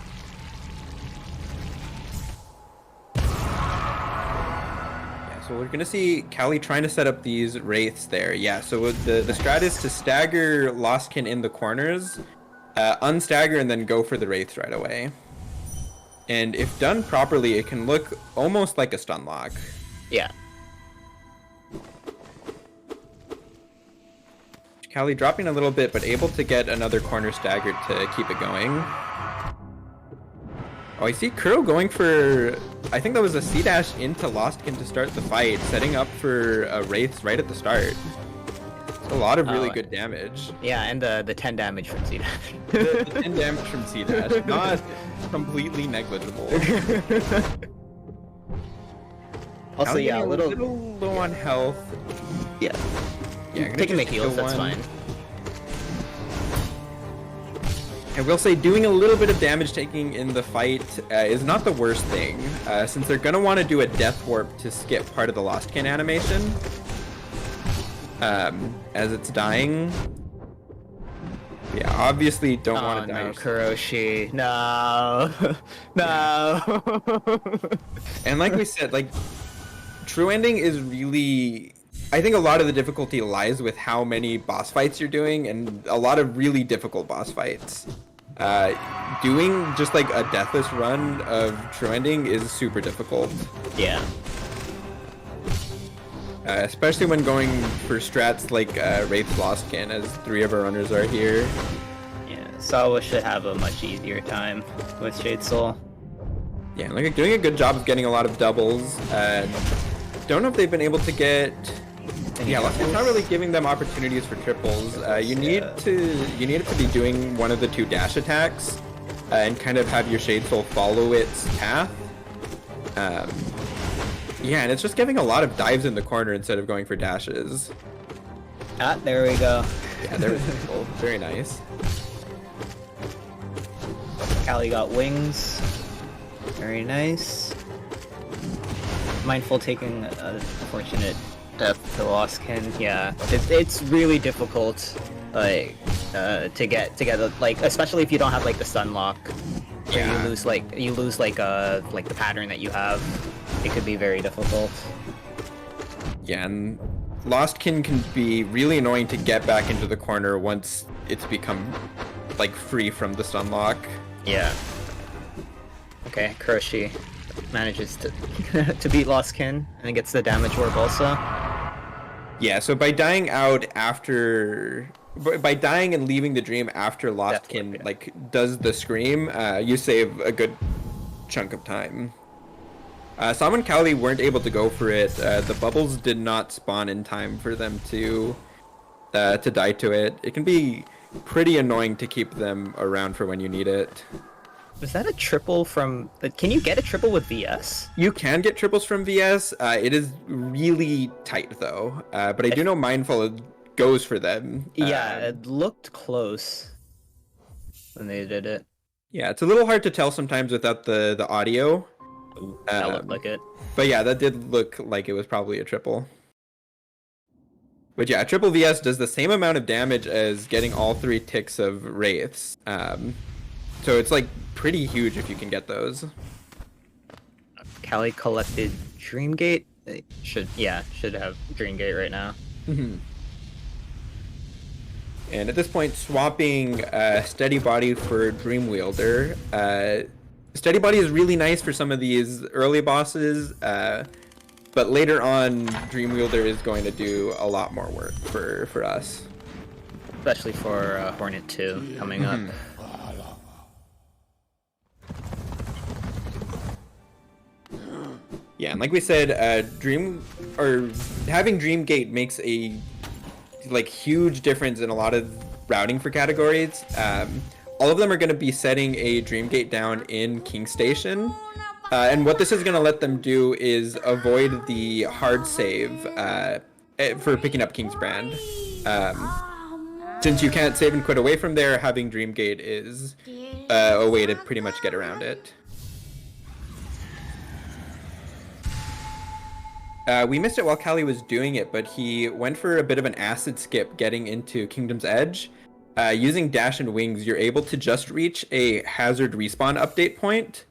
So we're gonna see Callie trying to set up these Wraiths there. Yeah, so the strat is to stagger Lostkin in the corners, unstagger, and then go for the Wraiths right away. And if done properly, it can look almost like a stun lock. Yeah. Callie dropping a little bit, but able to get another corner stagger to keep it going. Oh, I see Kuro going for, I think that was a C-dash into Lostkin to start the fight, setting up for Wraiths right at the start. It's a lot of really good damage. Yeah, and the 10 damage from C dash. The 10 damage from C-dash, not completely negligible. Also, yeah, a little low on health. Yeah. Yeah, taking the heals, that's fine. I will say doing a little bit of damage taking in the fight is not the worst thing, since they're going to want to do a death warp to skip part of the Lostkin animation as it's dying. Yeah, obviously don't want to die. No, Kuroshi. No. No. And like we said, like, true ending is really... I think a lot of the difficulty lies with how many boss fights you're doing, and a lot of really difficult boss fights. Doing just like a deathless run of true ending is super difficult. Yeah. Especially when going for strats like Wraith Lostkin, as 3 of our runners are here. Yeah, Sawa should have a much easier time with Shade Soul. Yeah, like doing a good job of getting a lot of doubles. Don't know if they've been able to get... Yeah, Lostkin's not really giving them opportunities for triples. You need it to be doing one of the 2 dash attacks and kind of have your Shade Soul follow its path. Yeah, and it's just giving a lot of dives in the corner instead of going for dashes. Ah, there we go. Yeah, there we go. Very nice. Callie got wings. Very nice. Mindful taking a fortunate death to Lostkin. Yeah, it's really difficult, like, to get together. Like, especially if you don't have like the stun lock. Yeah. You lose like the pattern that you have. It could be very difficult. Yeah, and Lostkin can be really annoying to get back into the corner once it's become like free from the stun lock. Yeah. Okay, Kuroshi manages to to beat Lost Kin and gets the damage orb also. Yeah, so by dying out after, by dying and leaving the dream after Lost Death orb, Kin yeah. like does the scream, you save a good chunk of time. Sam and Cali weren't able to go for it. The bubbles did not spawn in time for them to die to it. It can be pretty annoying to keep them around for when you need it. Was that a triple from? Can you get a triple with VS? You can get triples from VS. It is really tight though. But I do know Mindful goes for them. Yeah, it looked close when they did it. Yeah, it's a little hard to tell sometimes without the audio. Ooh, that looked like it. But yeah, that did look like it was probably a triple. But yeah, triple VS does the same amount of damage as getting all 3 ticks of Wraiths. So it's like pretty huge if you can get those. Callie collected Dreamgate. Should have Dreamgate right now. And at this point, swapping Steady Body for Dream Wielder. Steady Body is really nice for some of these early bosses, but later on, Dream Wielder is going to do a lot more work for us. Especially for Hornet 2 coming up. Yeah, and like we said, having Dreamgate makes a huge difference in a lot of routing for categories. All of them are going to be setting a Dreamgate down in King Station, and what this is going to let them do is avoid the hard save for picking up King's Brand. Since you can't save and quit away from there, having Dreamgate is a way to pretty much get around it. We missed it while Callie was doing it, but he went for a bit of an acid skip getting into Kingdom's Edge. Using Dash and Wings, you're able to just reach a hazard respawn update point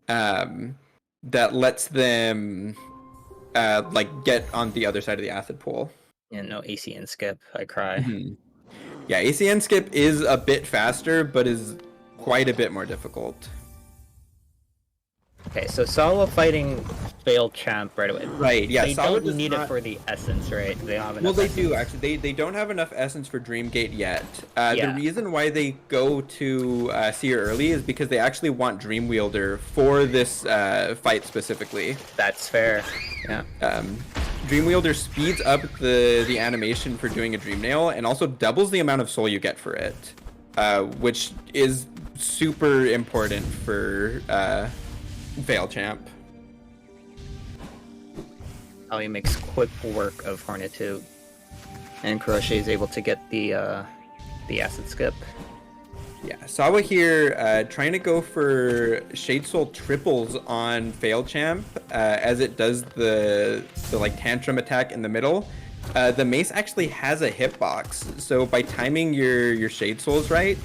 that lets them get on the other side of the acid pool. Yeah, no ACN skip. I cry. Yeah, ACN skip is a bit faster, but is quite a bit more difficult. Okay, so Solo fighting Fail Champ right away. Right, yeah. They Solo don't need not... it for the essence, right? They don't have enough. Well, they essence. do actually. They don't have enough essence for Dreamgate yet. Yeah. The reason why they go to Seer early is because they actually want Dream Wielder for this fight specifically. That's fair. Yeah. Dream Wielder speeds up the animation for doing a Dream Nail and also doubles the amount of soul you get for it, which is super important for Fail Champ. Ali makes quick work of Hornet 2, and Crochet is able to get the acid skip. Yeah, Sawa here trying to go for Shade Soul triples on Fail Champ as it does the tantrum attack in the middle. The mace actually has a hitbox, so by timing your Shade Souls right,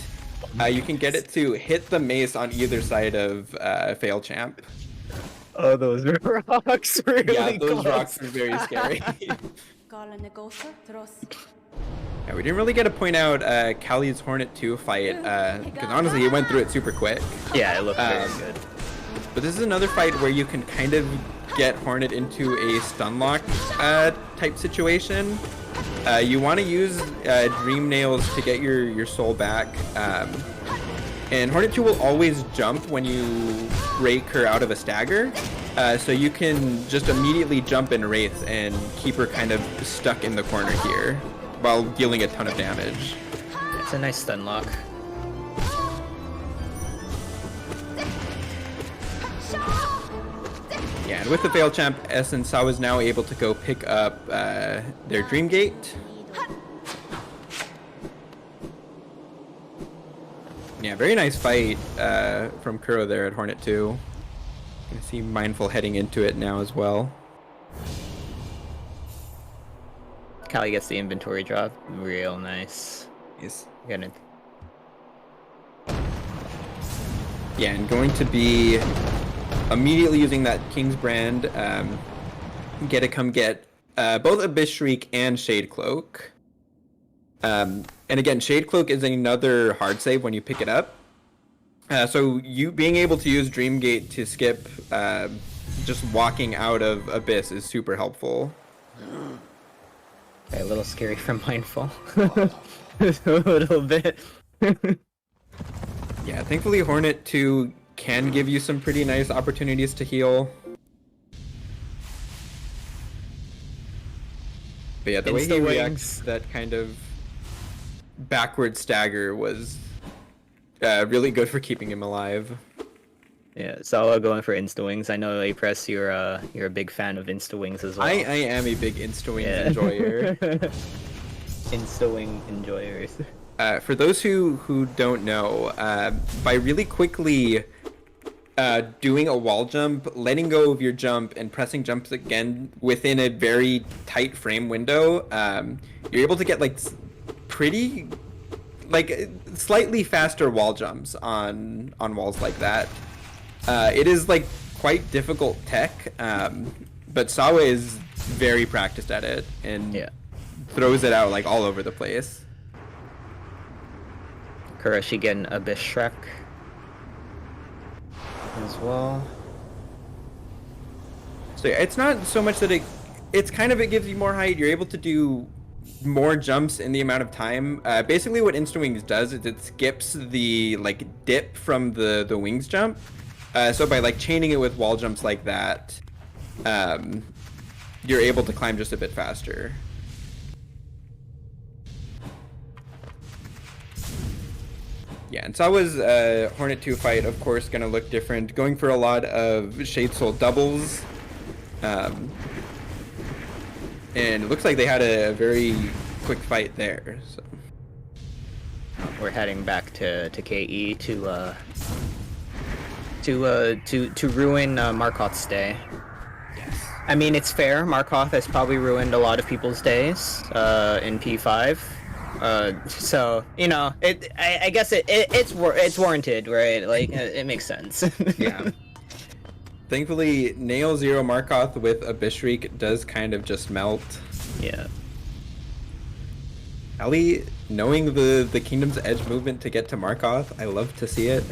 you can get it to hit the mace on either side of Fail Champ. Oh, those rocks really Yeah, those close. rocks are very scary. Yeah, we didn't really get to point out Callie's Hornet 2 fight, because honestly, he went through it super quick. Yeah, it looked very good. But this is another fight where you can kind of get Hornet into a stun lock type situation. You want to use Dream Nails to get your soul back. And Hornet 2 will always jump when you rake her out of a stagger. So you can just immediately jump in Wraith and keep her kind of stuck in the corner here while dealing a ton of damage. It's a nice stun lock. Yeah, and with the Fail Champ Essence, Sawa is now able to go pick up their Dream Gate. Yeah, very nice fight from Kuro there at Hornet 2. You can see Mindful heading into it now as well. Callie gets the inventory drop. Real nice. Yes. Gonna... Yeah, and going to be immediately using that King's Brand, get both Abyss Shriek and Shade Cloak. And again, Shade Cloak is another hard save when you pick it up. So you being able to use Dreamgate to skip just walking out of Abyss is super helpful. Okay, a little scary from Mindful. A little bit. Yeah, thankfully Hornet 2 can give you some pretty nice opportunities to heal. But yeah, the way he Insta reacts to wings. that kind of backward stagger was really good for keeping him alive. Yeah, Sawa going for insta wings. I know Apress, you're a big fan of insta wings as I well. am a big Insta-Wings Yeah. enjoyer. Insta wing enjoyers. For those who don't know, by really quickly doing a wall jump, letting go of your jump, and pressing jumps again within a very tight frame window, you're able to get like pretty, like slightly faster wall jumps on walls like that. It is like quite difficult tech, but Sawa is very practiced at it and Yeah. throws it out like all over the place. Kuroshi getting Abyss Shrek as well. So yeah, it's not so much that it's kind of it gives you more height. You're able to do more jumps in the amount of time. Basically, what Insta Wings does is it skips the like dip from the wings jump. So by like chaining it with wall jumps like that, um, you're able to climb just a bit faster. Yeah, and Sawa's Hornet 2 fight, of course, gonna look different. Going for a lot of Shade Soul doubles. Um, and it looks like they had a very quick fight there. So. We're heading back to KE to ruin Markoth's day. Yes. I mean, it's fair. Markoth has probably ruined a lot of people's days in P5. So you know, I guess it's warranted, right? Like it makes sense. Yeah. Thankfully, Nail Zero Markoth with Abyss Shriek does kind of just melt. Yeah. Ali, knowing the Kingdom's Edge movement to get to Markoth, I love to see it.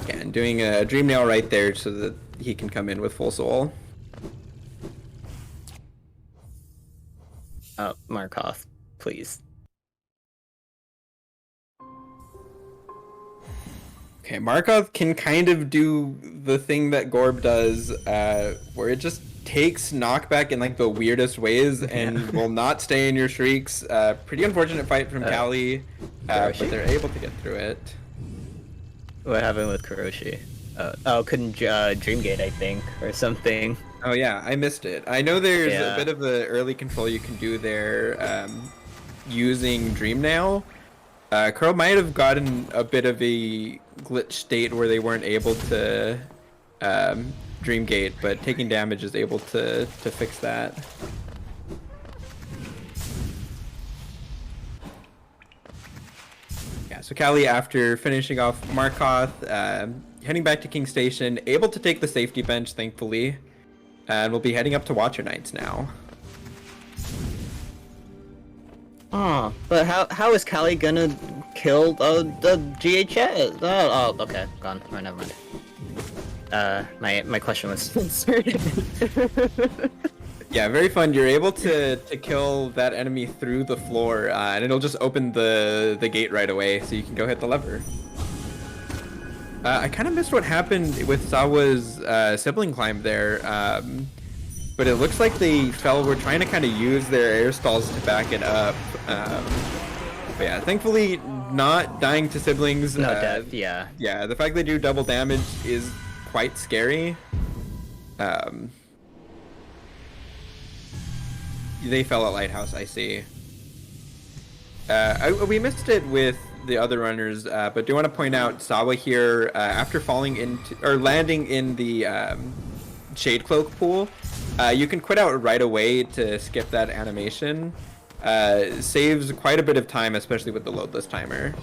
Yeah, and doing a Dream Nail right there so that he can come in with full soul. Oh, Markoth, please. Okay, Markov can kind of do the thing that Gorb does, where it just takes knockback in like the weirdest ways and Yeah. will not stay in your shrieks. Pretty unfortunate fight from Kali, but Kuroshi? they're able to get through it. What happened with Kuroshi? Couldn't Dreamgate, I think, or something. Oh yeah, I missed it. I know there's Yeah. a bit of the early control you can do there using Dream Nail. Curl might have gotten a bit of a glitch state where they weren't able to Dreamgate, but taking damage is able to fix that. Yeah, so Kali, after finishing off Markoth, heading back to King Station, able to take the safety bench, thankfully, and we'll be heading up to Watcher Knights now. Oh, but how is Callie gonna kill the GHS? Oh, okay, gone. Alright, never mind. My question was answered. Yeah, very fun. You're able to kill that enemy through the floor, and it'll just open the gate right away, so you can go hit the lever. I kind of missed what happened with Sawa's sibling climb there, but it looks like they were trying to kind of use their air stalls to back it up. But yeah, thankfully not dying to siblings. No death, yeah. Yeah, the fact they do double damage is quite scary. They fell at Lighthouse, I see. We missed it with the other runners, but do want to point out Sawa here, after falling into or landing in the Shade Cloak pool, you can quit out right away to skip that animation. Saves quite a bit of time, especially with the loadless timer.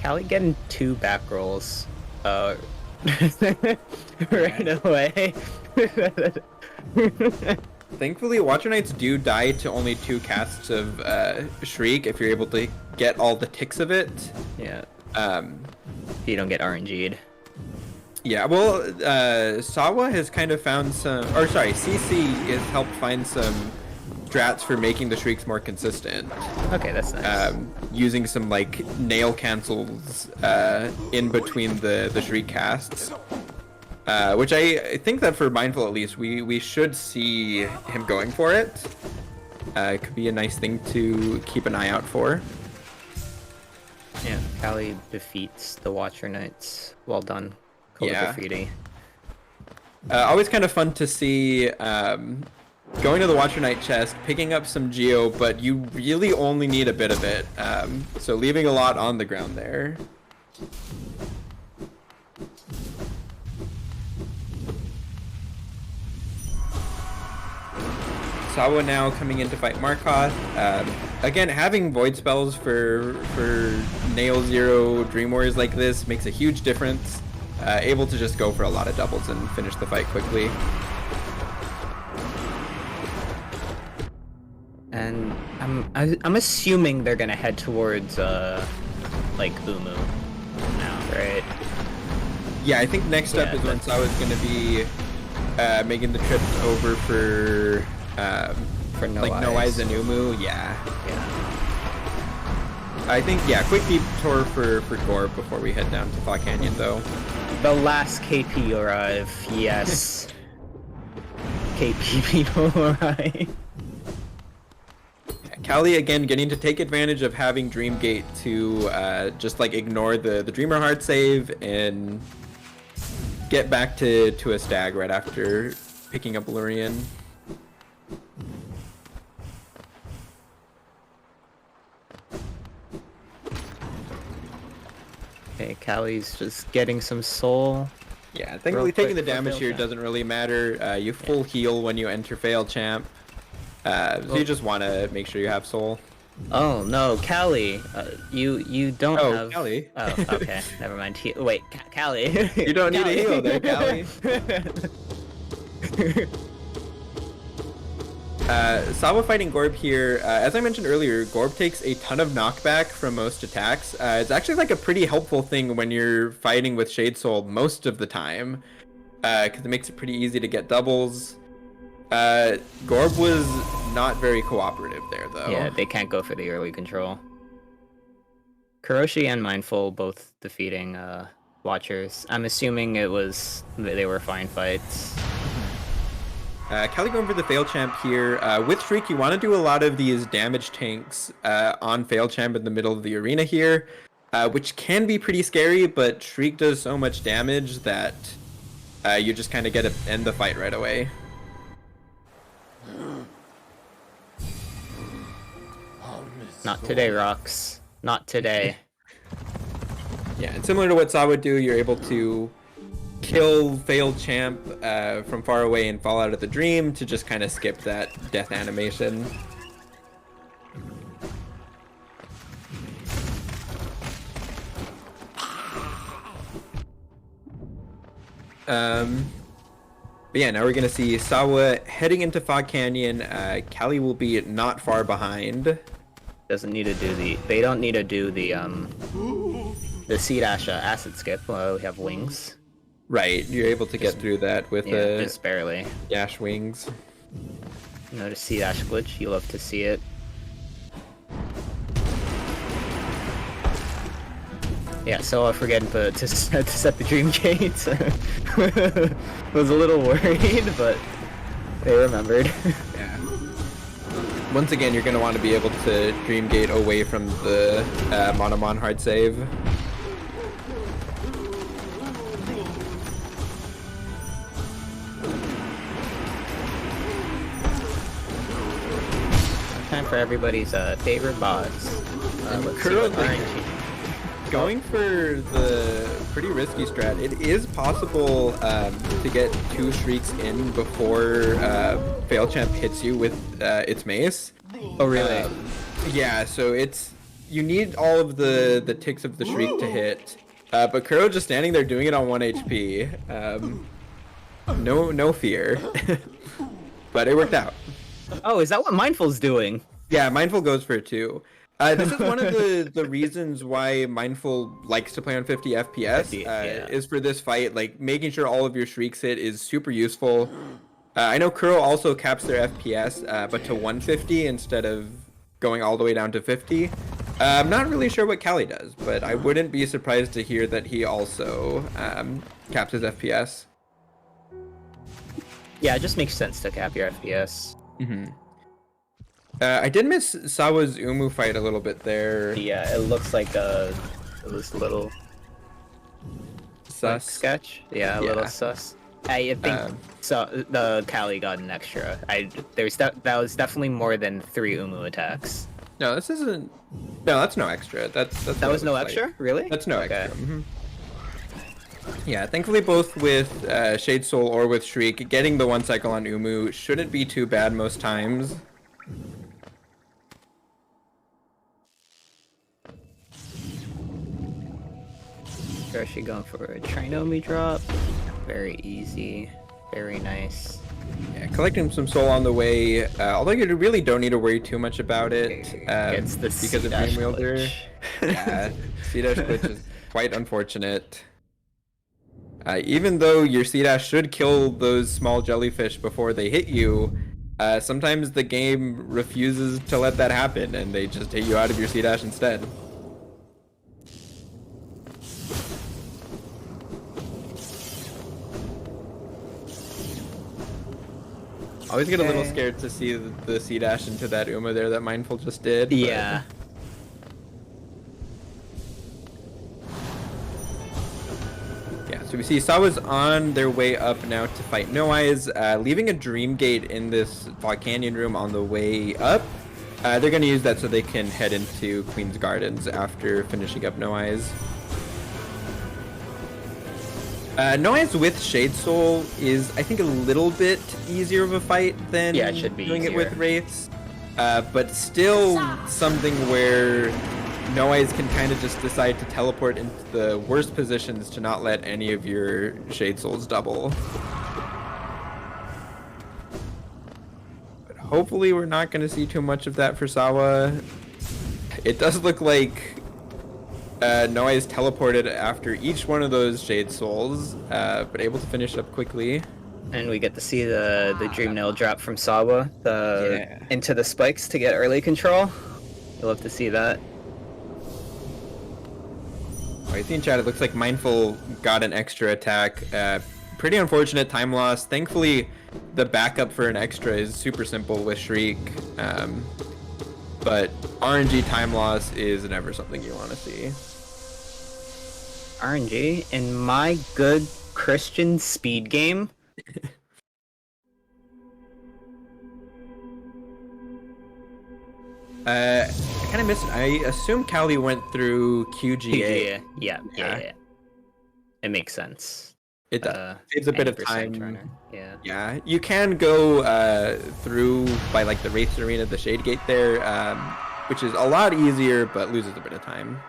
Callie getting 2 back rolls right away. thankfully, Watcher Knights do die to only 2 casts of Shriek if you're able to get all the ticks of it. Yeah. Um, You don't get RNG'd. yeah, well, Sawa has kind of found some, or sorry, CC has helped find some strats for making the Shrieks more consistent. Okay, that's nice. Using some like nail cancels in between the Shriek casts. Which I think that for Mindful at least, we should see him going for it. It could be a nice thing to keep an eye out for. Yeah, Callie defeats the Watcher Knights. Well done, Code Yeah. Graffiti. Always kind of fun to see going to the Watcher Knight chest, picking up some Geo, but you really only need a bit of it. So leaving a lot on the ground there. Sawa now coming in to fight Markoth. Again, having void spells for Nail Zero Dream Warriors like this makes a huge difference. Able to just go for a lot of doubles and finish the fight quickly. And I'm assuming they're gonna head towards like Umu now, right? Yeah, I think next up Yeah, is when Sawa's going to be making the trip over for No like No Eyes. Eyes and Umu. Yeah. Yeah. I think, yeah, quick detour for Gorb before we head down to Thaw Canyon, though. The last KP arrive. Yes. KP people arrive. Callie, again, getting to take advantage of having Dreamgate to just, like, ignore the Dreamer Heart save and get back to a stag right after picking up Lurian. Okay, Callie's just getting some soul. Yeah, thankfully quick taking the for damage fail here champ. doesn't really matter. You full heal when you enter fail champ. So you just want to make sure you have soul. Oh no, Callie, you don't Oh, have. Callie. Oh, okay, never mind. Wait, Callie. You don't need a heal there, Callie. Sawa fighting Gorb here. As I mentioned earlier, Gorb takes a ton of knockback from most attacks. It's actually like a pretty helpful thing when you're fighting with Shade Soul most of the time, because it makes it pretty easy to get doubles. Gorb was not very cooperative there, though. Yeah, they can't go for the early control. Kuroshi and Mindful both defeating Watchers. I'm assuming they were fine fights. Callie going for the Fail Champ here. With Shriek, you want to do a lot of these damage tanks on Fail Champ in the middle of the arena here, which can be pretty scary, but Shriek does so much damage that you just kind of get to end the fight right away. Not today, Rocks. Not today. Yeah, and similar to what Saw would do, you're able to kill Failed Champ from far away and fall out of the dream to just kind of skip that death animation. But yeah, now we're gonna see Sawa heading into Fog Canyon. Callie will be not far behind. Doesn't need to do the. They don't need to do the Seed Ash acid skip. Well, we have wings. Right, you're able to get through that with Just barely. Dash wings. Notice Seed Ash glitch. You love to see it. Yeah, so I forget to set the dream gate. Was a little worried, but they remembered. Yeah. Once again, you're going to want to be able to Dream Gate away from the Monomon hard save. Time for everybody's favorite boss. Let's see what RNG. Going for the pretty risky strat, it is possible to get 2 Shrieks in before Fail Champ hits you with its mace. Oh really? Yeah, so you need all of the ticks of the Shriek to hit, but Kuro just standing there doing it on 1 HP. No fear. but it worked out. Oh, is that what Mindful's doing? Yeah, Mindful goes for 2. This is one of the reasons why Mindful likes to play on 50 FPS, 50, yeah. is for this fight. Like, making sure all of your shrieks hit is super useful. I know Kuro also caps their FPS, but to 150 instead of going all the way down to 50. I'm not really sure what Callie does, but I wouldn't be surprised to hear that he also caps his FPS. Yeah, it just makes sense to cap your FPS. Mm-hmm. I did miss Sawa's Umu fight a little bit there. Yeah, it looks like it was a little Sus. sketch. Yeah, a little sus. I think so. The Kali got an extra. That was definitely more than 3 Umu attacks. No, this isn't. No, that's no extra. That was no extra, like. Really? That's no extra. Mm-hmm. Yeah, thankfully both with Shade Soul or with Shriek, getting the 1 cycle on Umu shouldn't be too bad most times. They're actually going for a Trinomi drop. Very easy. Very nice. Yeah, collecting some soul on the way, although you really don't need to worry too much about it. It's the because of Dream Wielder. Yeah, C-Dash glitch is quite unfortunate. Even though your C-Dash should kill those small jellyfish before they hit you, sometimes the game refuses to let that happen and they just hit you out of your C-Dash instead. Always get a little scared to see the C-Dash into that Uma there that Mindful just did. But... Yeah. Yeah, so we see Sawa's on their way up now to fight No Eyes, leaving a Dream Gate in this Fog Canyon room on the way up. They're going to use that so they can head into Queen's Gardens after finishing up No Eyes. No Eyes with Shade Soul is, I think, a little bit easier of a fight than it should be doing easier. it with Wraiths. But still something where No Eyes can kind of just decide to teleport into the worst positions to not let any of your Shade Souls double. But hopefully we're not going to see too much of that for Sawa. It does look like No Eyes teleported after each one of those Shade Souls, but able to finish up quickly. And we get to see the Dream Nail drop from Sawa into the spikes to get early control. You'll love to see that. I see in chat, it looks like Mindful got an extra attack. Pretty unfortunate time loss. Thankfully, the backup for an extra is super simple with Shriek. But RNG time loss is never something you want to see. RNG in my good Christian speed game. I kind of missed. I assume Callie went through QGA. Yeah. It makes sense. It saves a bit of time. Runner. Yeah. Yeah, you can go through by like the Wraith Arena, the Shade Gate there, which is a lot easier, but loses a bit of time.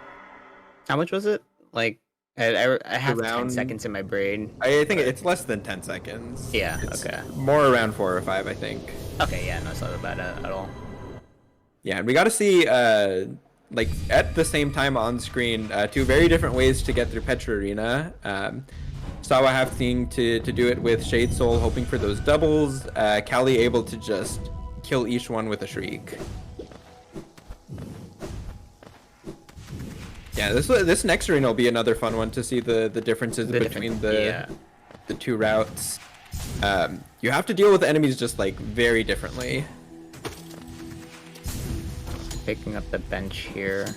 How much was it? Like, I have around 10 seconds in my brain. I think it's less than 10 seconds. Yeah, it's okay. More around 4 or 5, I think. Okay, yeah, no, it's not bad at all. Yeah, and we got to see, like, at the same time on screen, 2 very different ways to get through Petra Arena. Sawa having to do it with Shade Soul, hoping for those doubles. Callie able to just kill each one with a Shriek. Yeah, this next arena will be another fun one to see the differences between the 2 routes. You have to deal with enemies just like very differently. Picking up the bench here.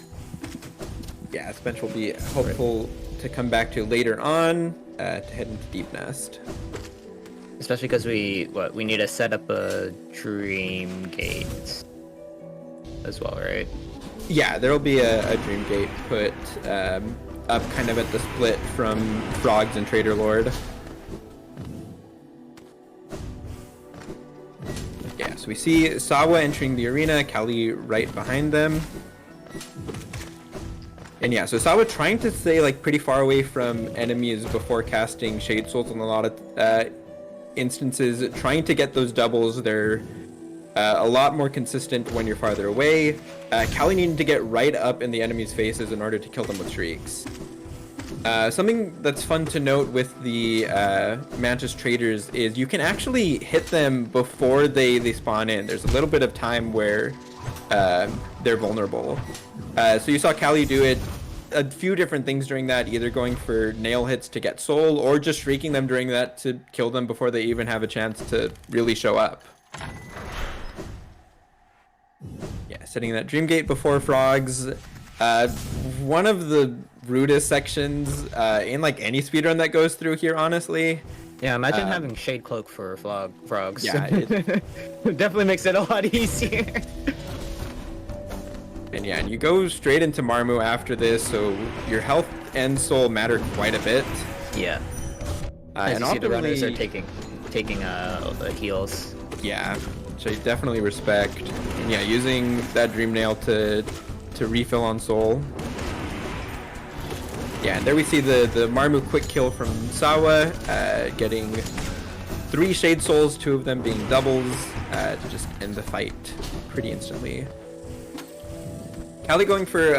Yeah, this bench will be hopeful to come back to later on to head into Deep Nest. Especially because we need to set up a Dream Gate as well, right? Yeah, there'll be a Dream Gate put up kind of at the split from Frogs and Trader Lord. Yeah, so we see Sawa entering the arena, Callie right behind them. And yeah, so Sawa trying to stay like pretty far away from enemies before casting Shade Souls on a lot of instances trying to get those doubles. They're a lot more consistent when you're farther away. Callie needing to get right up in the enemy's faces in order to kill them with shrieks. Something that's fun to note with the Mantis traders is you can actually hit them before they spawn in. There's a little bit of time where they're vulnerable. So you saw Callie do it a few different things during that, either going for nail hits to get soul or just shrieking them during that to kill them before they even have a chance to really show up. Yeah, setting that Dream Gate before frogs. One of the rudest sections in like any speedrun that goes through here, honestly. Yeah, imagine having Shade Cloak for frogs. Yeah, it definitely makes it a lot easier. And yeah, and you go straight into Marmu after this, so your health and soul matter quite a bit. Yeah. And you see the runners are taking the heals. Yeah, which I definitely respect. And yeah, using that Dream Nail to refill on soul. Yeah, and there we see the Marmu quick kill from Sawa, getting 3 Shade Souls, 2 of them being doubles, to just end the fight pretty instantly. Callie going for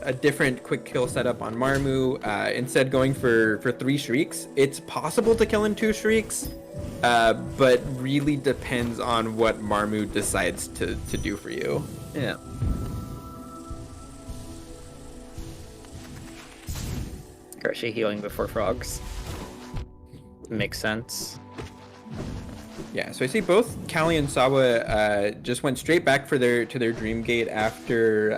a different quick kill setup on Marmu, instead going for 3 Shrieks. It's possible to kill in 2 Shrieks, but really depends on what Marmu decides to do for you. Yeah. Karashi healing before frogs. Makes sense. Yeah, so I see both Callie and Sawa just went straight back for their Dream Gate after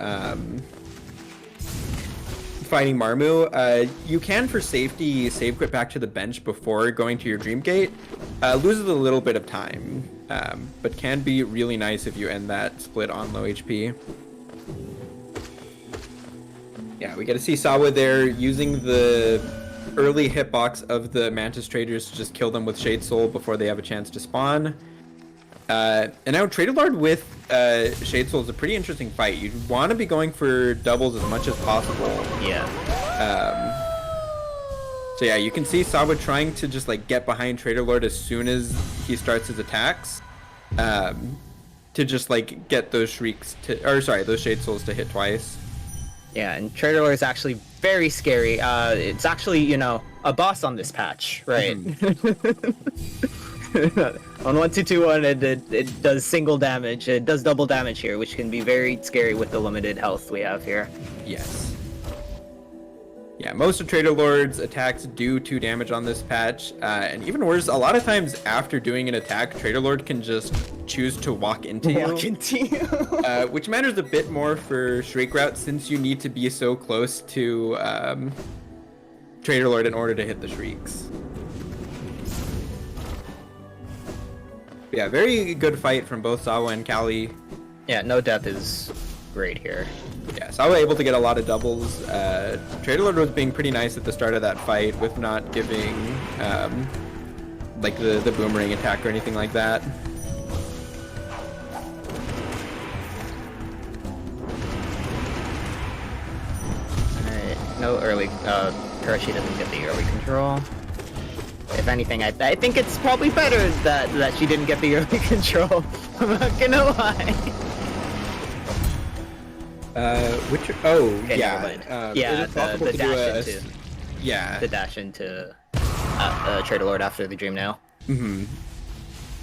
fighting Marmu. You can, for safety, save quit back to the bench before going to your Dream Gate. Loses a little bit of time, but can be really nice if you end that split on low HP. Yeah, we get to see Sawa there using the early hitbox of the Mantis traders to just kill them with Shade Soul before they have a chance to spawn. And now Trader Lord with Shade Soul is a pretty interesting fight. You'd want to be going for doubles as much as possible. Yeah. So yeah, you can see Sawa trying to just like get behind Trader Lord as soon as he starts his attacks, to just like get those shrieks those Shade Souls to hit twice. Yeah, and Trader Lord is actually very scary. It's actually, you know, a boss on this patch, right? On 1-2-2-1, it does single damage. It does double damage here, which can be very scary with the limited health we have here. Yes. Yeah, most of Trader Lord's attacks do 2 damage on this patch, and even worse, a lot of times after doing an attack, Trader Lord can just choose to walk into you. Which matters a bit more for Shriek Route, since you need to be so close to Trader Lord in order to hit the Shrieks. Yeah, very good fight from both Sawa and Callie. Yeah, no death is great here. Yeah, Sawa able to get a lot of doubles. Trader Lord was being pretty nice at the start of that fight with not giving like the boomerang attack or anything like that. Alright, no early, Karashi doesn't get the early control. If anything, I think it's probably better that she didn't get the early control. I'm not gonna lie. Okay, yeah, yeah, the dash into yeah, the dash into Trader Lord after the Dream Nail.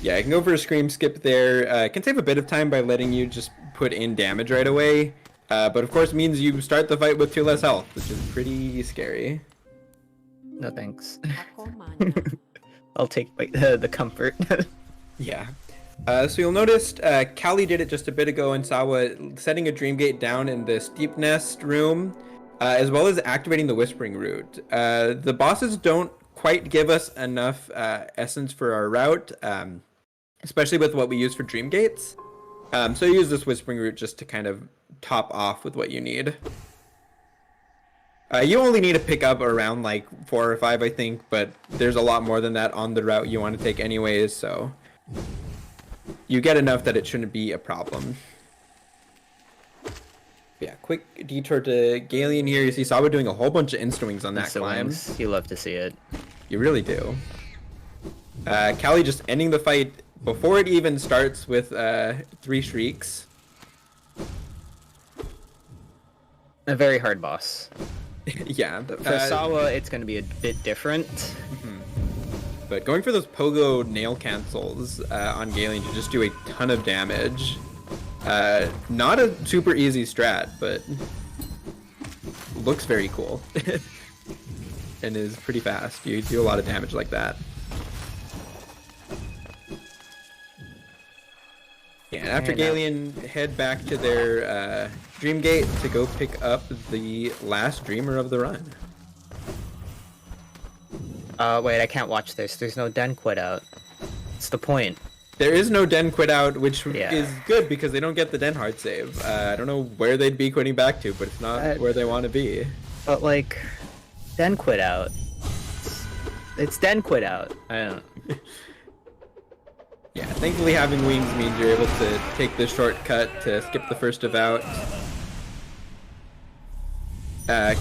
Yeah, I can go for a Scream Skip there. Can save a bit of time by letting you just put in damage right away, but of course means you start the fight with 2 less health, which is pretty scary. No thanks. I'll take the comfort. Yeah. So you'll notice Callie did it just a bit ago in Sawa, setting a Dream Gate down in the Steep Nest room, as well as activating the Whispering Root. The bosses don't quite give us enough essence for our route, especially with what we use for Dream Gates. So you use this Whispering Root just to kind of top off with what you need. You only need to pick up around like 4 or 5, I think, but there's a lot more than that on the route you want to take anyways, so you get enough that it shouldn't be a problem. Yeah, quick detour to Galeon here. You see Sawa doing a whole bunch of insta-wings on that climb. You love to see it. You really do. Callie just ending the fight before it even starts with 3 shrieks. A very hard boss. Yeah. For Sawa, it's going to be a bit different. But going for those pogo nail cancels on Galen to just do a ton of damage. Not a super easy strat, but looks very cool. And is pretty fast. You do a lot of damage like that. Yeah, and after Galen head back to their Dream Gate to go pick up the last Dreamer of the run. Wait, I can't watch this. There's no Den quit out. What's the point? There is no Den quit out, which is good because they don't get the Den hard save. I don't know where they'd be quitting back to, but it's not where they want to be. But like, Den quit out. It's Den quit out. I don't know. Yeah, thankfully having wings means you're able to take the shortcut to skip the first devout.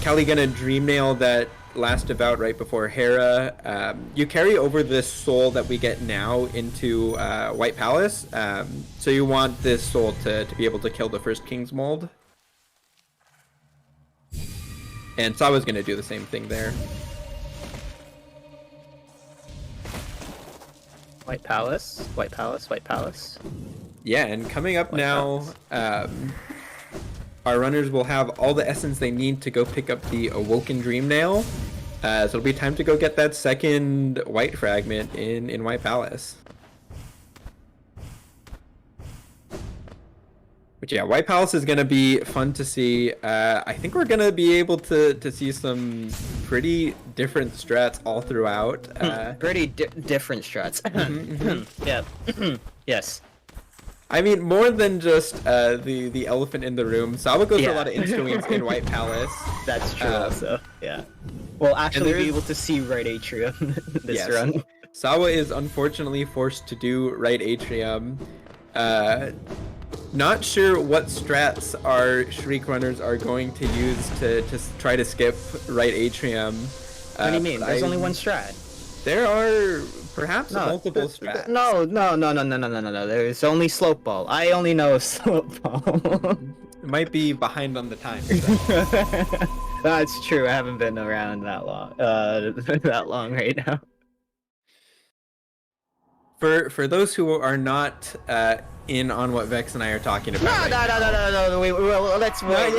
Callie gonna Dream Nail that last devout right before Hera. You carry over this soul that we get now into White Palace. So you want this soul to be able to kill the first King's Mold. And Sawa's gonna do the same thing there. White Palace, White Palace, White Palace. Yeah, and coming up now, our runners will have all the essence they need to go pick up the Awoken Dream Nail. So it'll be time to go get that second white fragment in White Palace. But yeah, White Palace is going to be fun to see. I think we're going to be able to see some pretty different strats all throughout. Pretty different strats. Yeah. Yes. I mean, more than just the elephant in the room. Sawa goes for a lot of insta-wings in White Palace. That's true also, yeah. We'll actually be able to see right atrium this run. Sawa is unfortunately forced to do right atrium. Not sure what strats our Shriek runners are going to use to try to skip right atrium. What do you mean? There's only one strat. There are perhaps multiple strats. No. There's only slope ball. I only know slope ball. Might be behind on the time. That's true. I haven't been around that long. That long right now. For those who are not in on what Vex and I are talking about. No. Wait, let's wait.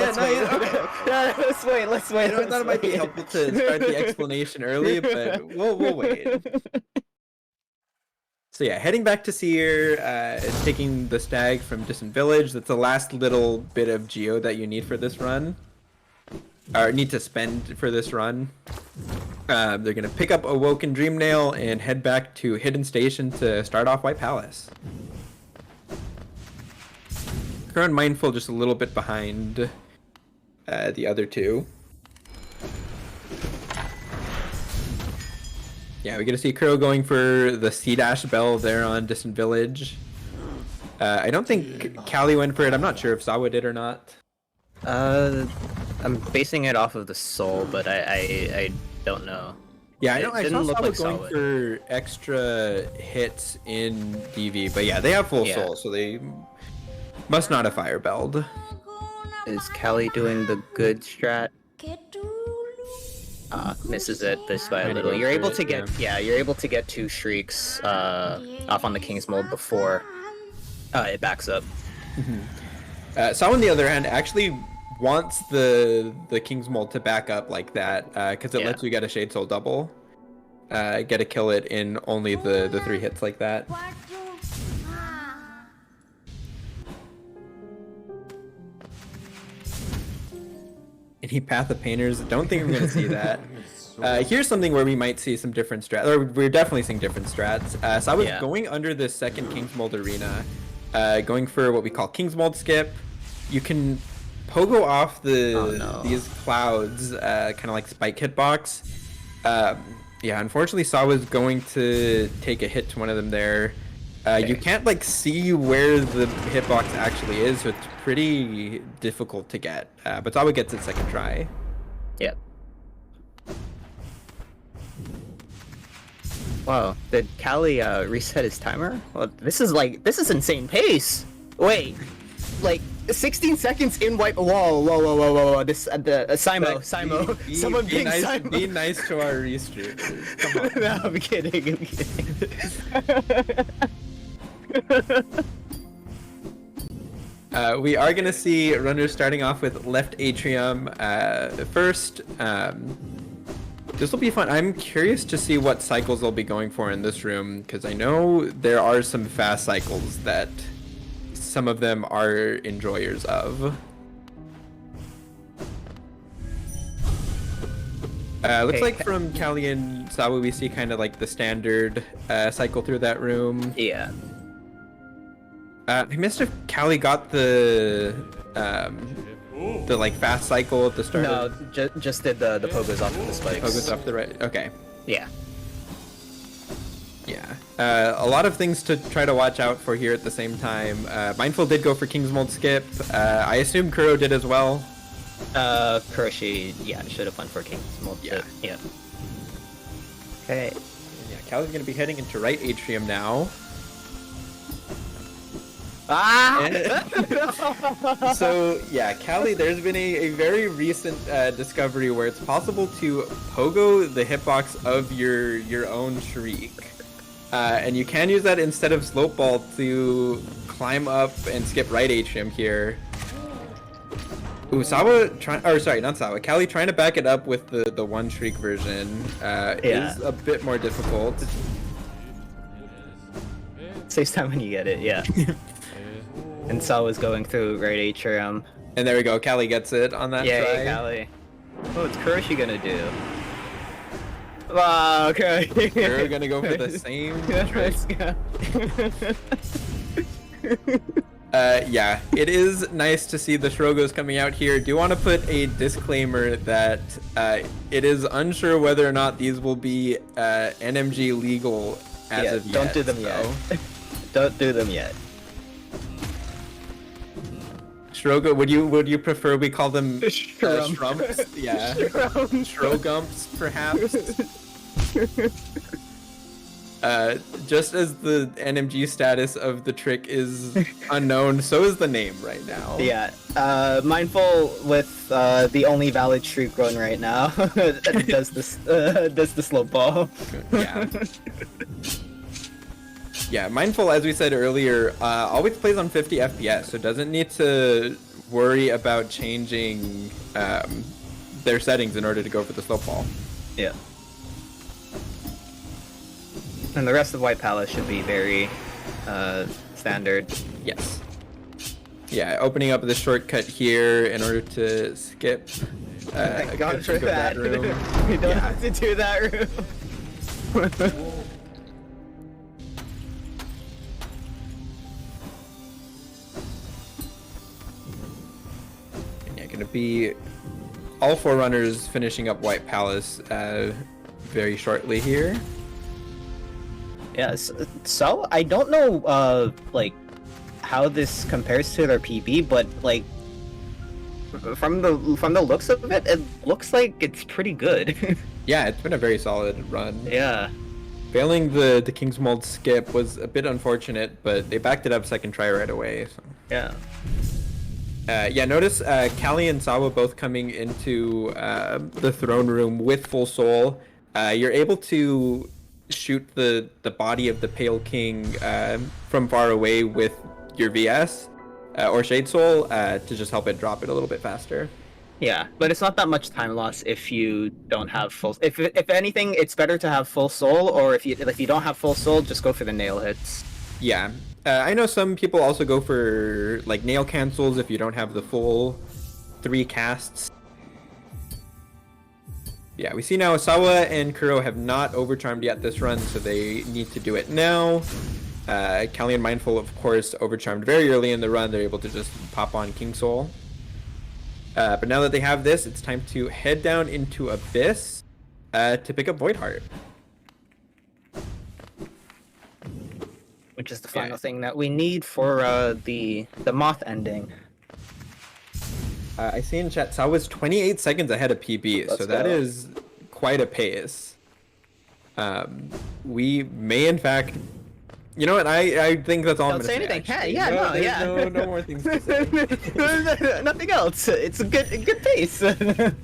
Let's wait. I thought it might be helpful to start the explanation early, but we'll wait. So yeah, heading back to Seer, taking the stag from Distant Village. That's the last little bit of geo that you need for this run. Or need to spend for this run. They're going to pick up Awoken Dream Nail and head back to Hidden Station to start off White Palace. Current Mindful just a little bit behind the other two. Yeah, we get to see Kuro going for the C-Dash Bell there on Distant Village. I don't think Callie went for it. I'm not sure if Sawa did or not. I'm basing it off of the soul, but I don't know. Yeah, I know. I saw look Sawa like going for extra hits in DV, but yeah, they have full soul, so they must not have firebelled. Is Callie doing the good strat? Misses it this by a little. You're able to get you're able to get 2 shrieks off on the King's Mold before it backs up. Sawa on the other hand actually wants the King's Mold to back up like that because it lets you get a Shade Soul double. Get a kill it in only the 3 hits like that. Any Path of Painters, don't think we're going to see that. Here's something where we might see some different strats, or we're definitely seeing different strats. So I was going under this second King's Mold arena, going for what we call King's Mold skip. You can pogo off these clouds, kind of like Spike Hitbox. Yeah, unfortunately Sawa's going to take a hit to one of them there. You can't like see where the hitbox actually is, so it's pretty difficult to get. But Sawa gets it second try. Yep. Wow, did Callie reset his timer? Well, this is insane pace. Wait, like 16 seconds in white. Whoa. This Simo, someone Be being nice. Simo. Be nice to our restreamers. Come on. No, I'm kidding. We are gonna see runners starting off with left atrium first. This will be fun. I'm curious to see what cycles they'll be going for in this room, because I know there are some fast cycles that some of them are enjoyers of. Looks like from Callie and Sawa we see kind of like the standard cycle through that room. Yeah. I missed if Callie got the like fast cycle at the start. No, just did the pogos off of the spikes. Pogos off the right. Okay. Yeah. Yeah. A lot of things to try to watch out for here at the same time. Mindful did go for King's Mold skip. I assume Kuro did as well. Kuroshi, yeah, should have went for King's Mold. Yeah. Yeah. Okay. Yeah, Callie's gonna be heading into right atrium now. Ah! So yeah, Callie, there's been a very recent discovery where it's possible to pogo the hitbox of your own Shriek. And you can use that instead of slope ball to climb up and skip right atrium here. Ooh, Sawa not Sawa. Callie trying to back it up with the one Shriek version is a bit more difficult. Saves time when you get it, yeah. And Sawa's going through right atrium. And there we go, Callie gets it on that try. Yeah, Callie. What's Kuroshi gonna do? Wow, okay. We're gonna go for the same Let's go. Yeah, it is nice to see the Shrogos coming out here. Do want to put a disclaimer that it is unsure whether or not these will be NMG legal as of yet. Don't do them yet. Don't do them yet. Shrogo, would you prefer we call them Shrum. Shrumps? Yeah. Shrogumps, perhaps. Just as the NMG status of the trick is unknown, so is the name right now. Yeah. Mindful with the only valid Shriek run right now does the slope ball. Yeah. Yeah, Mindful, as we said earlier, always plays on 50 FPS, so doesn't need to worry about changing their settings in order to go for the slope ball. Yeah. And the rest of White Palace should be very standard. Yes. Yeah, opening up the shortcut here in order to skip a Gone good for chunk of that. room. We don't have to do that room. Gonna be all four runners finishing up White Palace very shortly here. Yes. So I don't know like how this compares to their PB, but like from the looks of it, it looks like it's pretty good. Yeah, it's been a very solid run. Yeah. Failing the King's Mold skip was a bit unfortunate, but they backed it up second try right away. So. Yeah. Yeah, notice Callie and Sawa both coming into the throne room with full soul. You're able to shoot the body of the Pale King from far away with your VS or Shade Soul to just help it drop it a little bit faster. Yeah, but it's not that much time loss if you don't have full. If anything, it's better to have full soul, or if you don't have full soul, just go for the nail hits. Yeah. I know some people also go for like nail cancels if you don't have the full 3 casts. Yeah, we see now Sawa and Kuro have not overcharmed yet this run, so they need to do it now. Callie and Mindful, of course, overcharmed very early in the run. They're able to just pop on King Soul. But now that they have this, it's time to head down into Abyss to pick up Void Heart. Which is the final thing that we need for the moth ending. I see in chat, Sawa's 28 seconds ahead of PB, so that is quite a pace. We may in fact. You know what? I think that's all I'm Don't gonna say say. anything. Actually. Yeah, No, no, there's yeah. no more things to say. Nothing else. It's a good pace.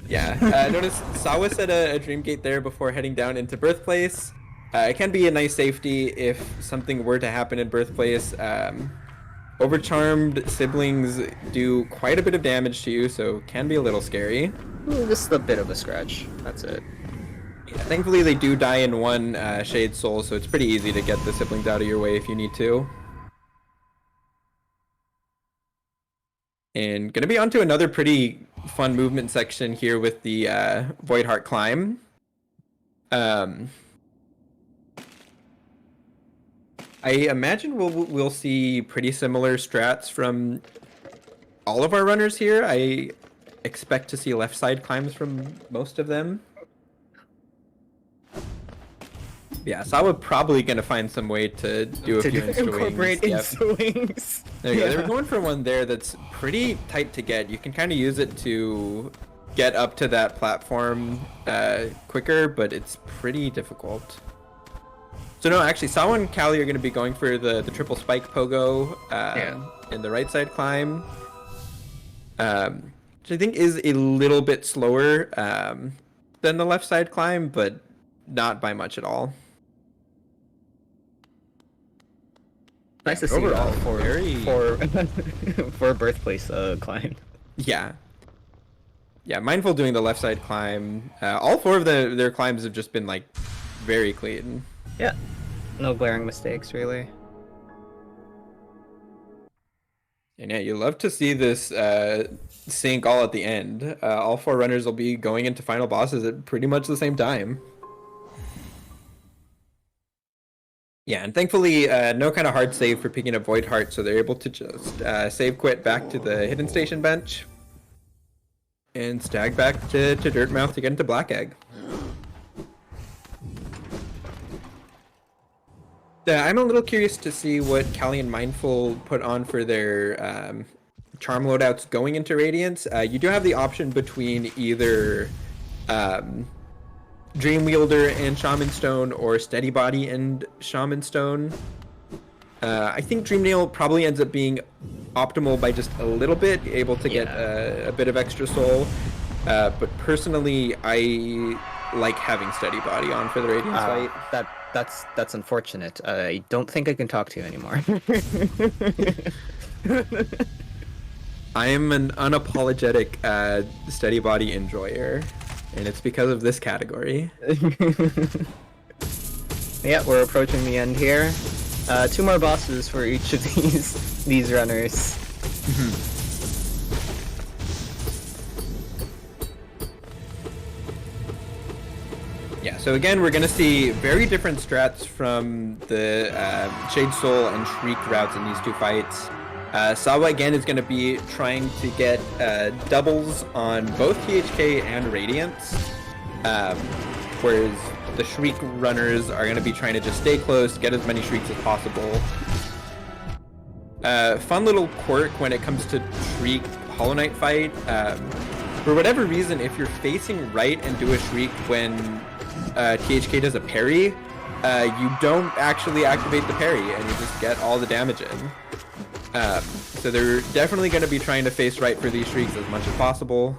Yeah. Notice Sawa set a dream gate there before heading down into birthplace. It can be a nice safety if something were to happen in birthplace. Overcharmed siblings do quite a bit of damage to you, so can be a little scary. Just a bit of a scratch. That's it. Yeah, thankfully, they do die in one Shade Soul, so it's pretty easy to get the siblings out of your way if you need to. And gonna be onto another pretty fun movement section here with the Void Heart Climb. Um, I imagine we'll see pretty similar strats from all of our runners here. I expect to see left side climbs from most of them. Yeah, so I would probably gonna find some way to do a few insta incorporate wings. insta wings. There you go. They were going for one there that's pretty tight to get. You can kind of use it to get up to that platform quicker, but it's pretty difficult. So no, actually, Sawa and Callie are going to be going for the triple spike pogo in the right side climb, which I think is a little bit slower than the left side climb, but not by much at all. Nice to see overall that for a birthplace climb. Yeah. Yeah, Mindful doing the left side climb. All four of their climbs have just been like very clean. Yeah. No glaring mistakes really. And yeah, you love to see this sync all at the end. All four runners will be going into final bosses at pretty much the same time. Yeah, and thankfully, no kind of hard save for picking up Void Heart, so they're able to just save quit back to the Hidden Station bench and stag back to Dirtmouth to get into Black Egg. I'm a little curious to see what Callie and Mindful put on for their charm loadouts going into Radiance. You do have the option between either Dream Wielder and Shaman Stone or Steady Body and Shaman Stone. I think Dream Nail probably ends up being optimal by just a little bit, able to get a bit of extra soul. But personally, I like having Steady Body on for the Radiance fight. That's unfortunate. I don't think I can talk to you anymore. I am an unapologetic Steady Body enjoyer, and it's because of this category. Yeah, we're approaching the end here. 2 more bosses for each of these runners. Yeah, so again, we're going to see very different strats from the Shade Soul and Shriek routes in these two fights. Sawa again is going to be trying to get doubles on both THK and Radiance, whereas the Shriek runners are going to be trying to just stay close, get as many Shrieks as possible. Fun little quirk when it comes to Shriek Hollow Knight fight. For whatever reason, if you're facing right and do a Shriek when THK does a parry, you don't actually activate the parry and you just get all the damage in. So they're definitely going to be trying to face right for these Shrieks as much as possible.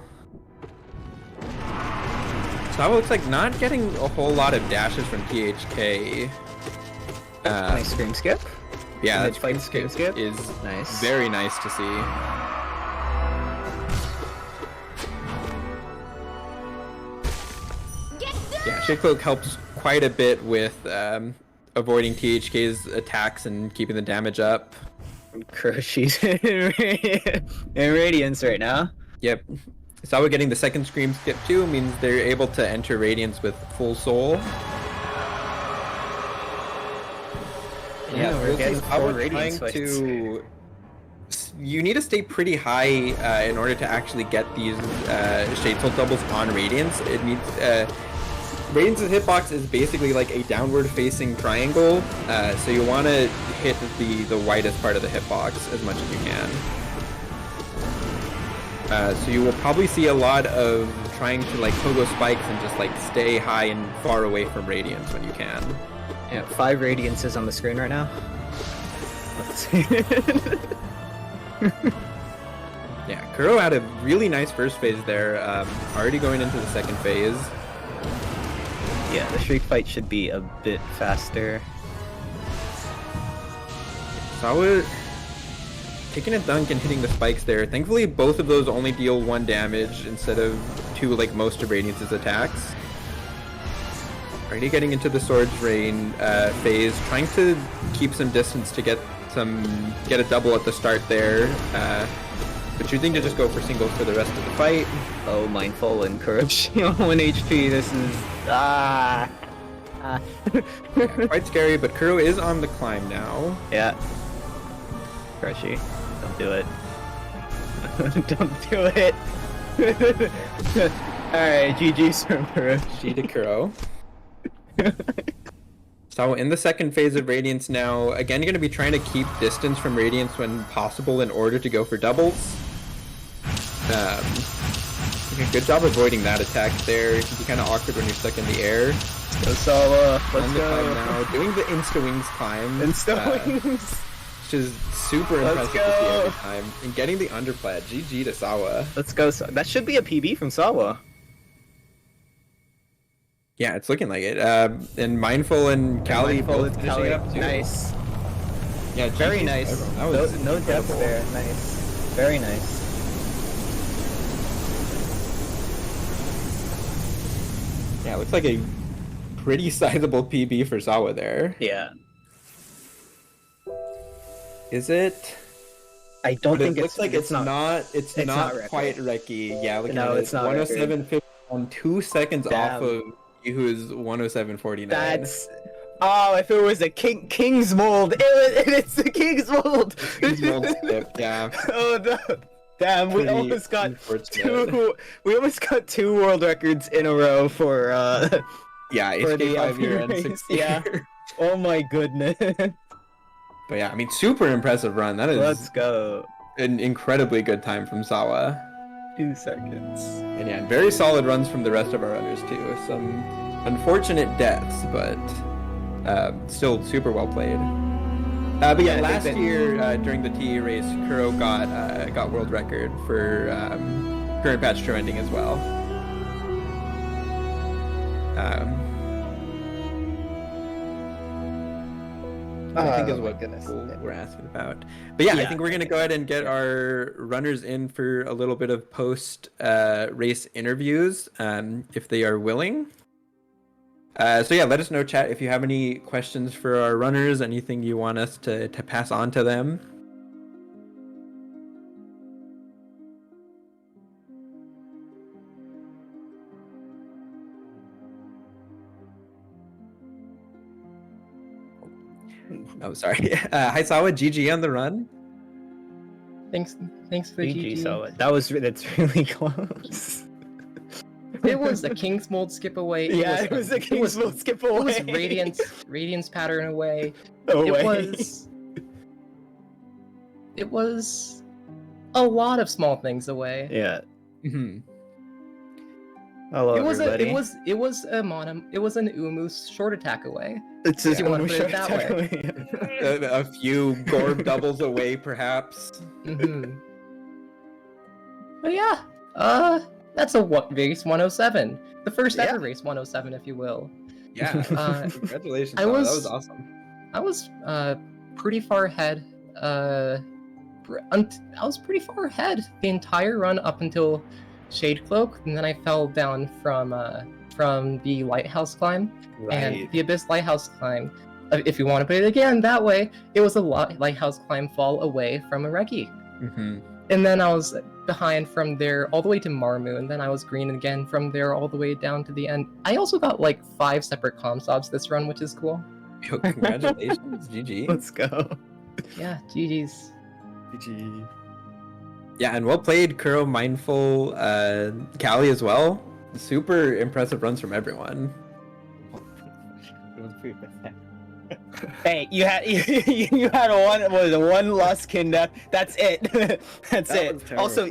Sawa looks like not getting a whole lot of dashes from THK. Nice scream skip. Yeah, that scream skip is nice. Very nice to see. Yeah, Shade Cloak helps quite a bit with avoiding THK's attacks and keeping the damage up. She's in Radiance right now. Yep. Sawa getting the second scream skip too means they're able to enter Radiance with full soul. Yeah, we're getting full Radiance trying fights. You need to stay pretty high in order to actually get these Shade Soul doubles on Radiance. It needs Radiance's hitbox is basically like a downward facing triangle, so you want to hit the widest part of the hitbox as much as you can. So you will probably see a lot of trying to like pogo spikes and just like stay high and far away from radiance when you can. Yeah, 5 radiances on the screen right now. Let's see. Yeah, Kuro had a really nice first phase there. Already going into the second phase. Yeah, the streak fight should be a bit faster. Sawa taking a dunk and hitting the spikes there. Thankfully, both of those only deal 1 damage instead of 2 like most of Radiance's attacks. Already getting into the Swords Rain phase, trying to keep some distance to get a double at the start there. But choosing to just go for singles for the rest of the fight. Oh, Mindful and Courage. 1 HP, this is... Yeah, quite scary, but Kuro is on the climb now. Yeah. Crushy. Don't do it. Don't do it! Alright, GG's from Kuro. G to Kuro. So in the second phase of Radiance now, again going to be trying to keep distance from Radiance when possible in order to go for doubles. Doing a good job avoiding that attack there. It can be kind of awkward when you're stuck in the air. Go Sawa, let's go. go! Now, doing the Insta-Wings climb. Insta-Wings! Which is super impressive to see every time. And getting the underplat. GG to Sawa. Let's go. That should be a PB from Sawa. Yeah, it's looking like it. And Mindful and Callie both finishing it up too. Nice. Yeah, very nice. That was no depth there. Nice. Very nice. Yeah, it looks like a pretty sizable PB for Sawa there. Yeah. Is it? I don't think it looks like it's not quite Reki. Yeah, look no, at it. It's not 107.50 on 2 seconds off of who's 107.49. That's if it was a King's mold, it's the King's mold. King's mold skip, yeah. Oh no. Damn, we almost got two world records in a row for yeah, for the HK5 year and 6 Yeah. Oh my goodness. But yeah, I mean, super impressive run. That is Let's go. An incredibly good time from Sawa. 2 seconds. And yeah, very solid runs from the rest of our runners too. Some unfortunate deaths, but still super well played. But yeah, last year during the TE race, Kuro got world record for current patch true ending as well. I think is what we're asking about. But yeah, I think we're gonna go ahead and get our runners in for a little bit of post race interviews, if they are willing. So yeah, let us know, chat, if you have any questions for our runners, anything you want us to pass on to them. Oh, sorry. Hi, Sawa. GG on the run. Thanks for the GG. Sawa. That's really close. It was a King's Mold skip away. It was a King's Mold skip away. It was Radiance pattern away. It was a lot of small things away. Yeah. Mm-hmm. Hello, everybody. It was an Umu's short attack away. It's if you want to put it that way. A few Gorb doubles away, perhaps. Mm-hmm. But yeah, that's a race 107, the first ever race 107, if you will. Yeah. Congratulations. That was awesome. I was pretty far ahead. I was pretty far ahead the entire run up until Shade Cloak, and then I fell down from the Lighthouse climb. Right. And the Abyss Lighthouse climb, if you want to put it again that way, it was a Lighthouse climb fall away from a Reki. Mm-hmm. And then I was behind from there all the way to Marmu, and then I was green again from there all the way down to the end. I also got like 5 separate comm sobs this run, which is cool. Yo, congratulations. GG. Let's go. Yeah, GG's. GG. Yeah, and well played, Kuro, Mindful, Callie as well. Super impressive runs from everyone. Hey, you had you had one lost kidnap. That's it. That's That it. was terrible. Also,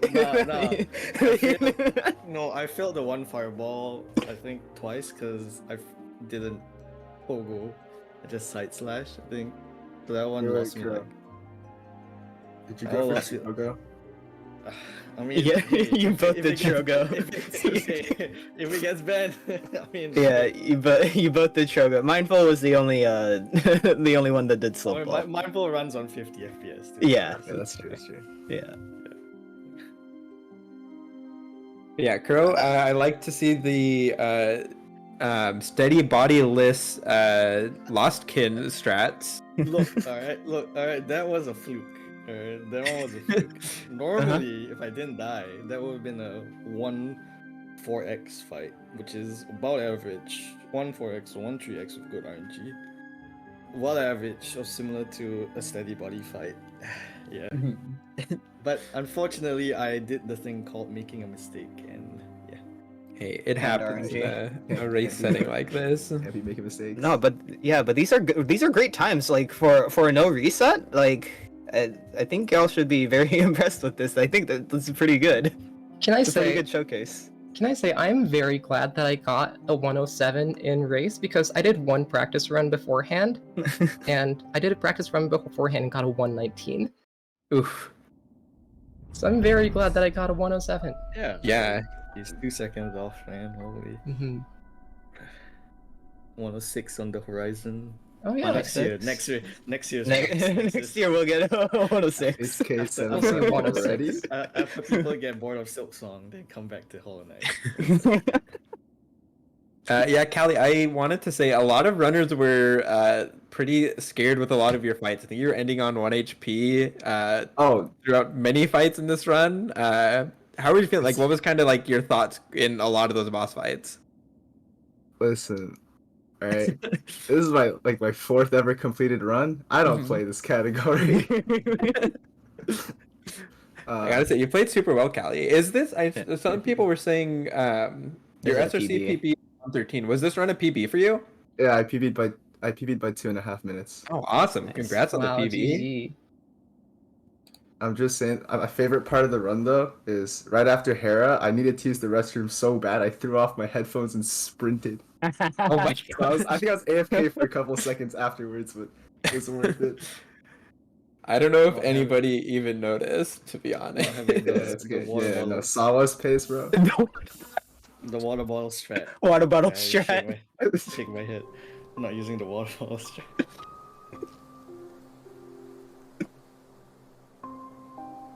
No, I failed the one fireball, I think twice, because didn't pogo. I just side slash, I think. So that one You're lost right, me Crow. like. Did you I go for lost it. Trogo? I mean, Yeah, hey, you if both it did gets- Trogo. if it gets banned, I mean. yeah, you both did Trogo. Mindful was the only the only one that did I slow mean, ball. Mindful runs on 50 FPS. Too, Yeah. Yeah, that's true. That's true. Yeah. Yeah, Crow, I like to see the steady bodiless lost kin strats. Look, alright, that was a fluke. Alright, that one was a fluke. Normally, if I didn't die, that would have been a 1-4x fight, which is about average. 1-4x or 1-3x with good RNG. Well average or similar to a steady body fight. Yeah. But unfortunately, I did the thing called making a mistake, and yeah. Hey, it happens in RNG. a race setting like this. Can't be making mistakes. No, but yeah, but these are great times. Like for a no reset, like I think y'all should be very impressed with this. I think that's pretty good. Can I It's a pretty say? good showcase. Can I say I'm very glad that I got a 107 in race because I did one practice run beforehand, and I did a practice run beforehand and got a 119. Oof. So I'm very glad that I got a 107. Yeah. Yeah. He's 2 seconds off, man. Holy. Mm-hmm. 106 on the horizon. Oh yeah, Next year. Next year's Next year we'll get a 106. It's case After, We'll see seven 106. already. after people get bored of Silk Song, they come back to Hollow Knight. Yeah, Callie, I wanted to say a lot of runners were pretty scared with a lot of your fights. I think you were ending on 1 HP Oh, throughout many fights in this run. How were you feeling? Like, what was kind of like your thoughts in a lot of those boss fights? listen. All right, this is my fourth ever completed run. I don't Mhm. play this category. I gotta say, you played super well, Callie. Is this? Some people were saying your Is it a SRC PB? PB 113. Was this run a PB for you? Yeah, I PB'd by 2.5 minutes. Oh, awesome! Nice. Congrats on Wow, the PB. GG. I'm just saying, my favorite part of the run though is right after Hera. I needed to use the restroom so bad, I threw off my headphones and sprinted. Oh my So I think I was AFK for a couple seconds afterwards, but it was worth it. I don't know if Not anybody even noticed, to be honest. having Yeah, the- it's good. water Yeah, no, bottle. Sawa's pace, bro. The water bottle strat. Water bottle I strat. shake my head. I'm not using the water bottle strat.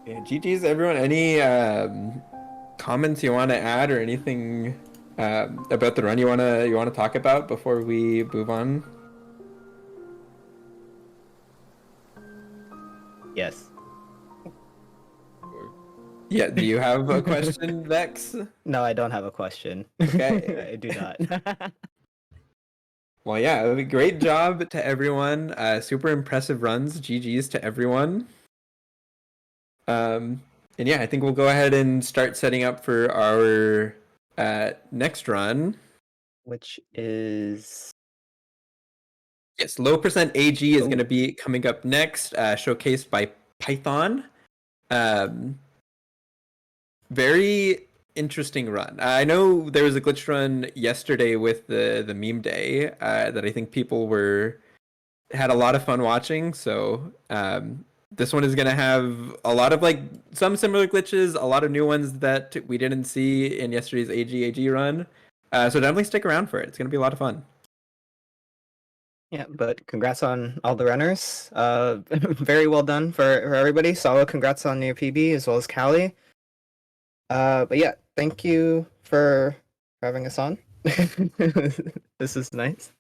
Yeah, GG's everyone. Any comments you want to add or anything about the run you wanna talk about before we move on? Yes. Yeah, do you have a question, Vex? No, I don't have a question. Okay. I do not. Well, yeah, great job to everyone. Super impressive runs. GG's to everyone. And yeah, I think we'll go ahead and start setting up for our next run. Which is Yes, low percent AG is Oh. going to be coming up next, showcased by Python. Very interesting run. I know there was a glitch run yesterday with the meme day that I think people had a lot of fun watching. So this one is going to have a lot of like some similar glitches, a lot of new ones that we didn't see in yesterday's AG run. So definitely stick around for it. It's going to be a lot of fun. Yeah, but congrats on all the runners. Very well done for everybody. Sawa, congrats on your PB as well as Callie. But yeah, thank you for having us on. This is nice.